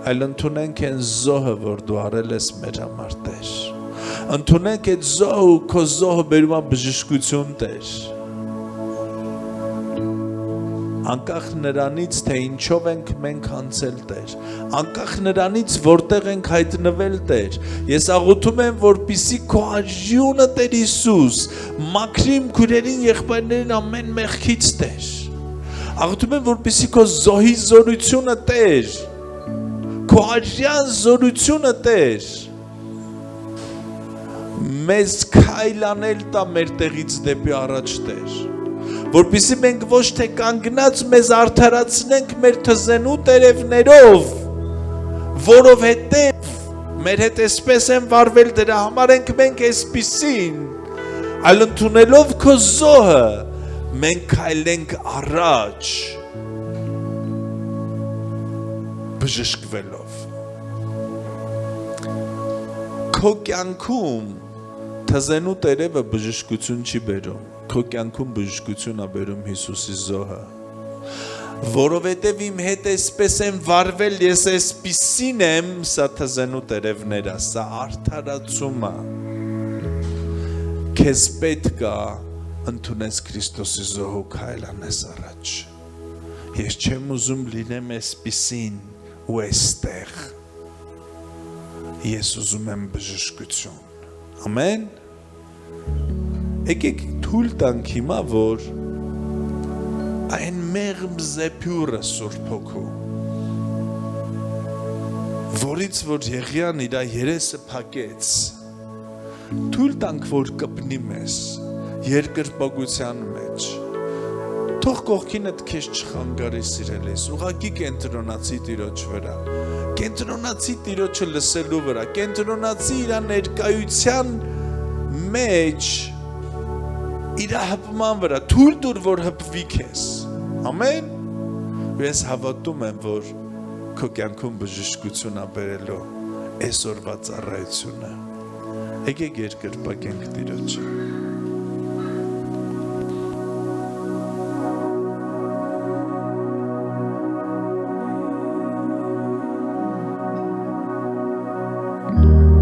այլ ընդունենք այն զոհը, որ դու արել ես մեր համար, Տեր։ Ընդունենք այդ զոհը ու քո զոհը բերում է բժշկություն, Տեր։ Անկախ նրանից, թե ինչով ենք մենք անցել, Տեր, անկախ նրանից, որտեղ ենք հայտնվել, Տեր, ես աղոթում եմ, որպեսզի քո արյունը, Տեր Հիսուս, մաքրի իմ քույրերին, եղբայրներին ամեն մեղքից, Տեր։ Աղոթում եմ, որպեսզի քո զոհի զորությունը, Տեր, քո արյան զորությունը, Տեր, մեզ քայլ անել տա մեր տեղից դեպի առաջ, Տեր, որպեսզի մենք ոչ թե կանգնած մեզ արդարացնենք մեր թզենու տերևներով, որովհետև մեր հետ այսպես են վարվել, դրա համար ենք մենք այսպիսին, այլ ընդունելով քո զոհը, մենք քայլենք առաջ բժշկվելով։ Քո կյանքում թզենու տերևը բժշկություն չի բերում, քո կյանքում բժշկություն է բերում Հիսուսի զոհը։ Որովհետև իմ հետ այսպես եմ վարվել, ես այսպիսին եմ, սա թզենու տերևներ է, սա արդարացում է։ Քեզ պետք է ընդունես Քրիստոսի զոհը ու քայլանես առաջ։ Ես չեմ ուզում լինեմ այսպիսին ու այստեղ։ Ես ուզում եմ բժշկություն։ Ամեն։ Եկեք թույլ տանք հիմա, որ այն մեղմ զեփյուրը Սուրբ Հոգու, որից որ Եղիան իր երեսը փակեց, թույլ տանք, որ կպնի մեզ երկրպագության մեջ, թող կողքինդ քեզ չխանգարի սիրելիս, ուղղակի կենտրոնացի Տիրոջ վրա, կենտրոնացի Տիրոջը լսելու վրա, կենտրոնացի իր ներկայության մեջ, իր հպման վրա, թույլ տուր, որ հպվի քեզ, ամեն, ես հավատում եմ, որ քո կյանքում բժշկություն է բերելու այսօրվա ծառայությունը, եկեք երկրպագենք Տիրոջը։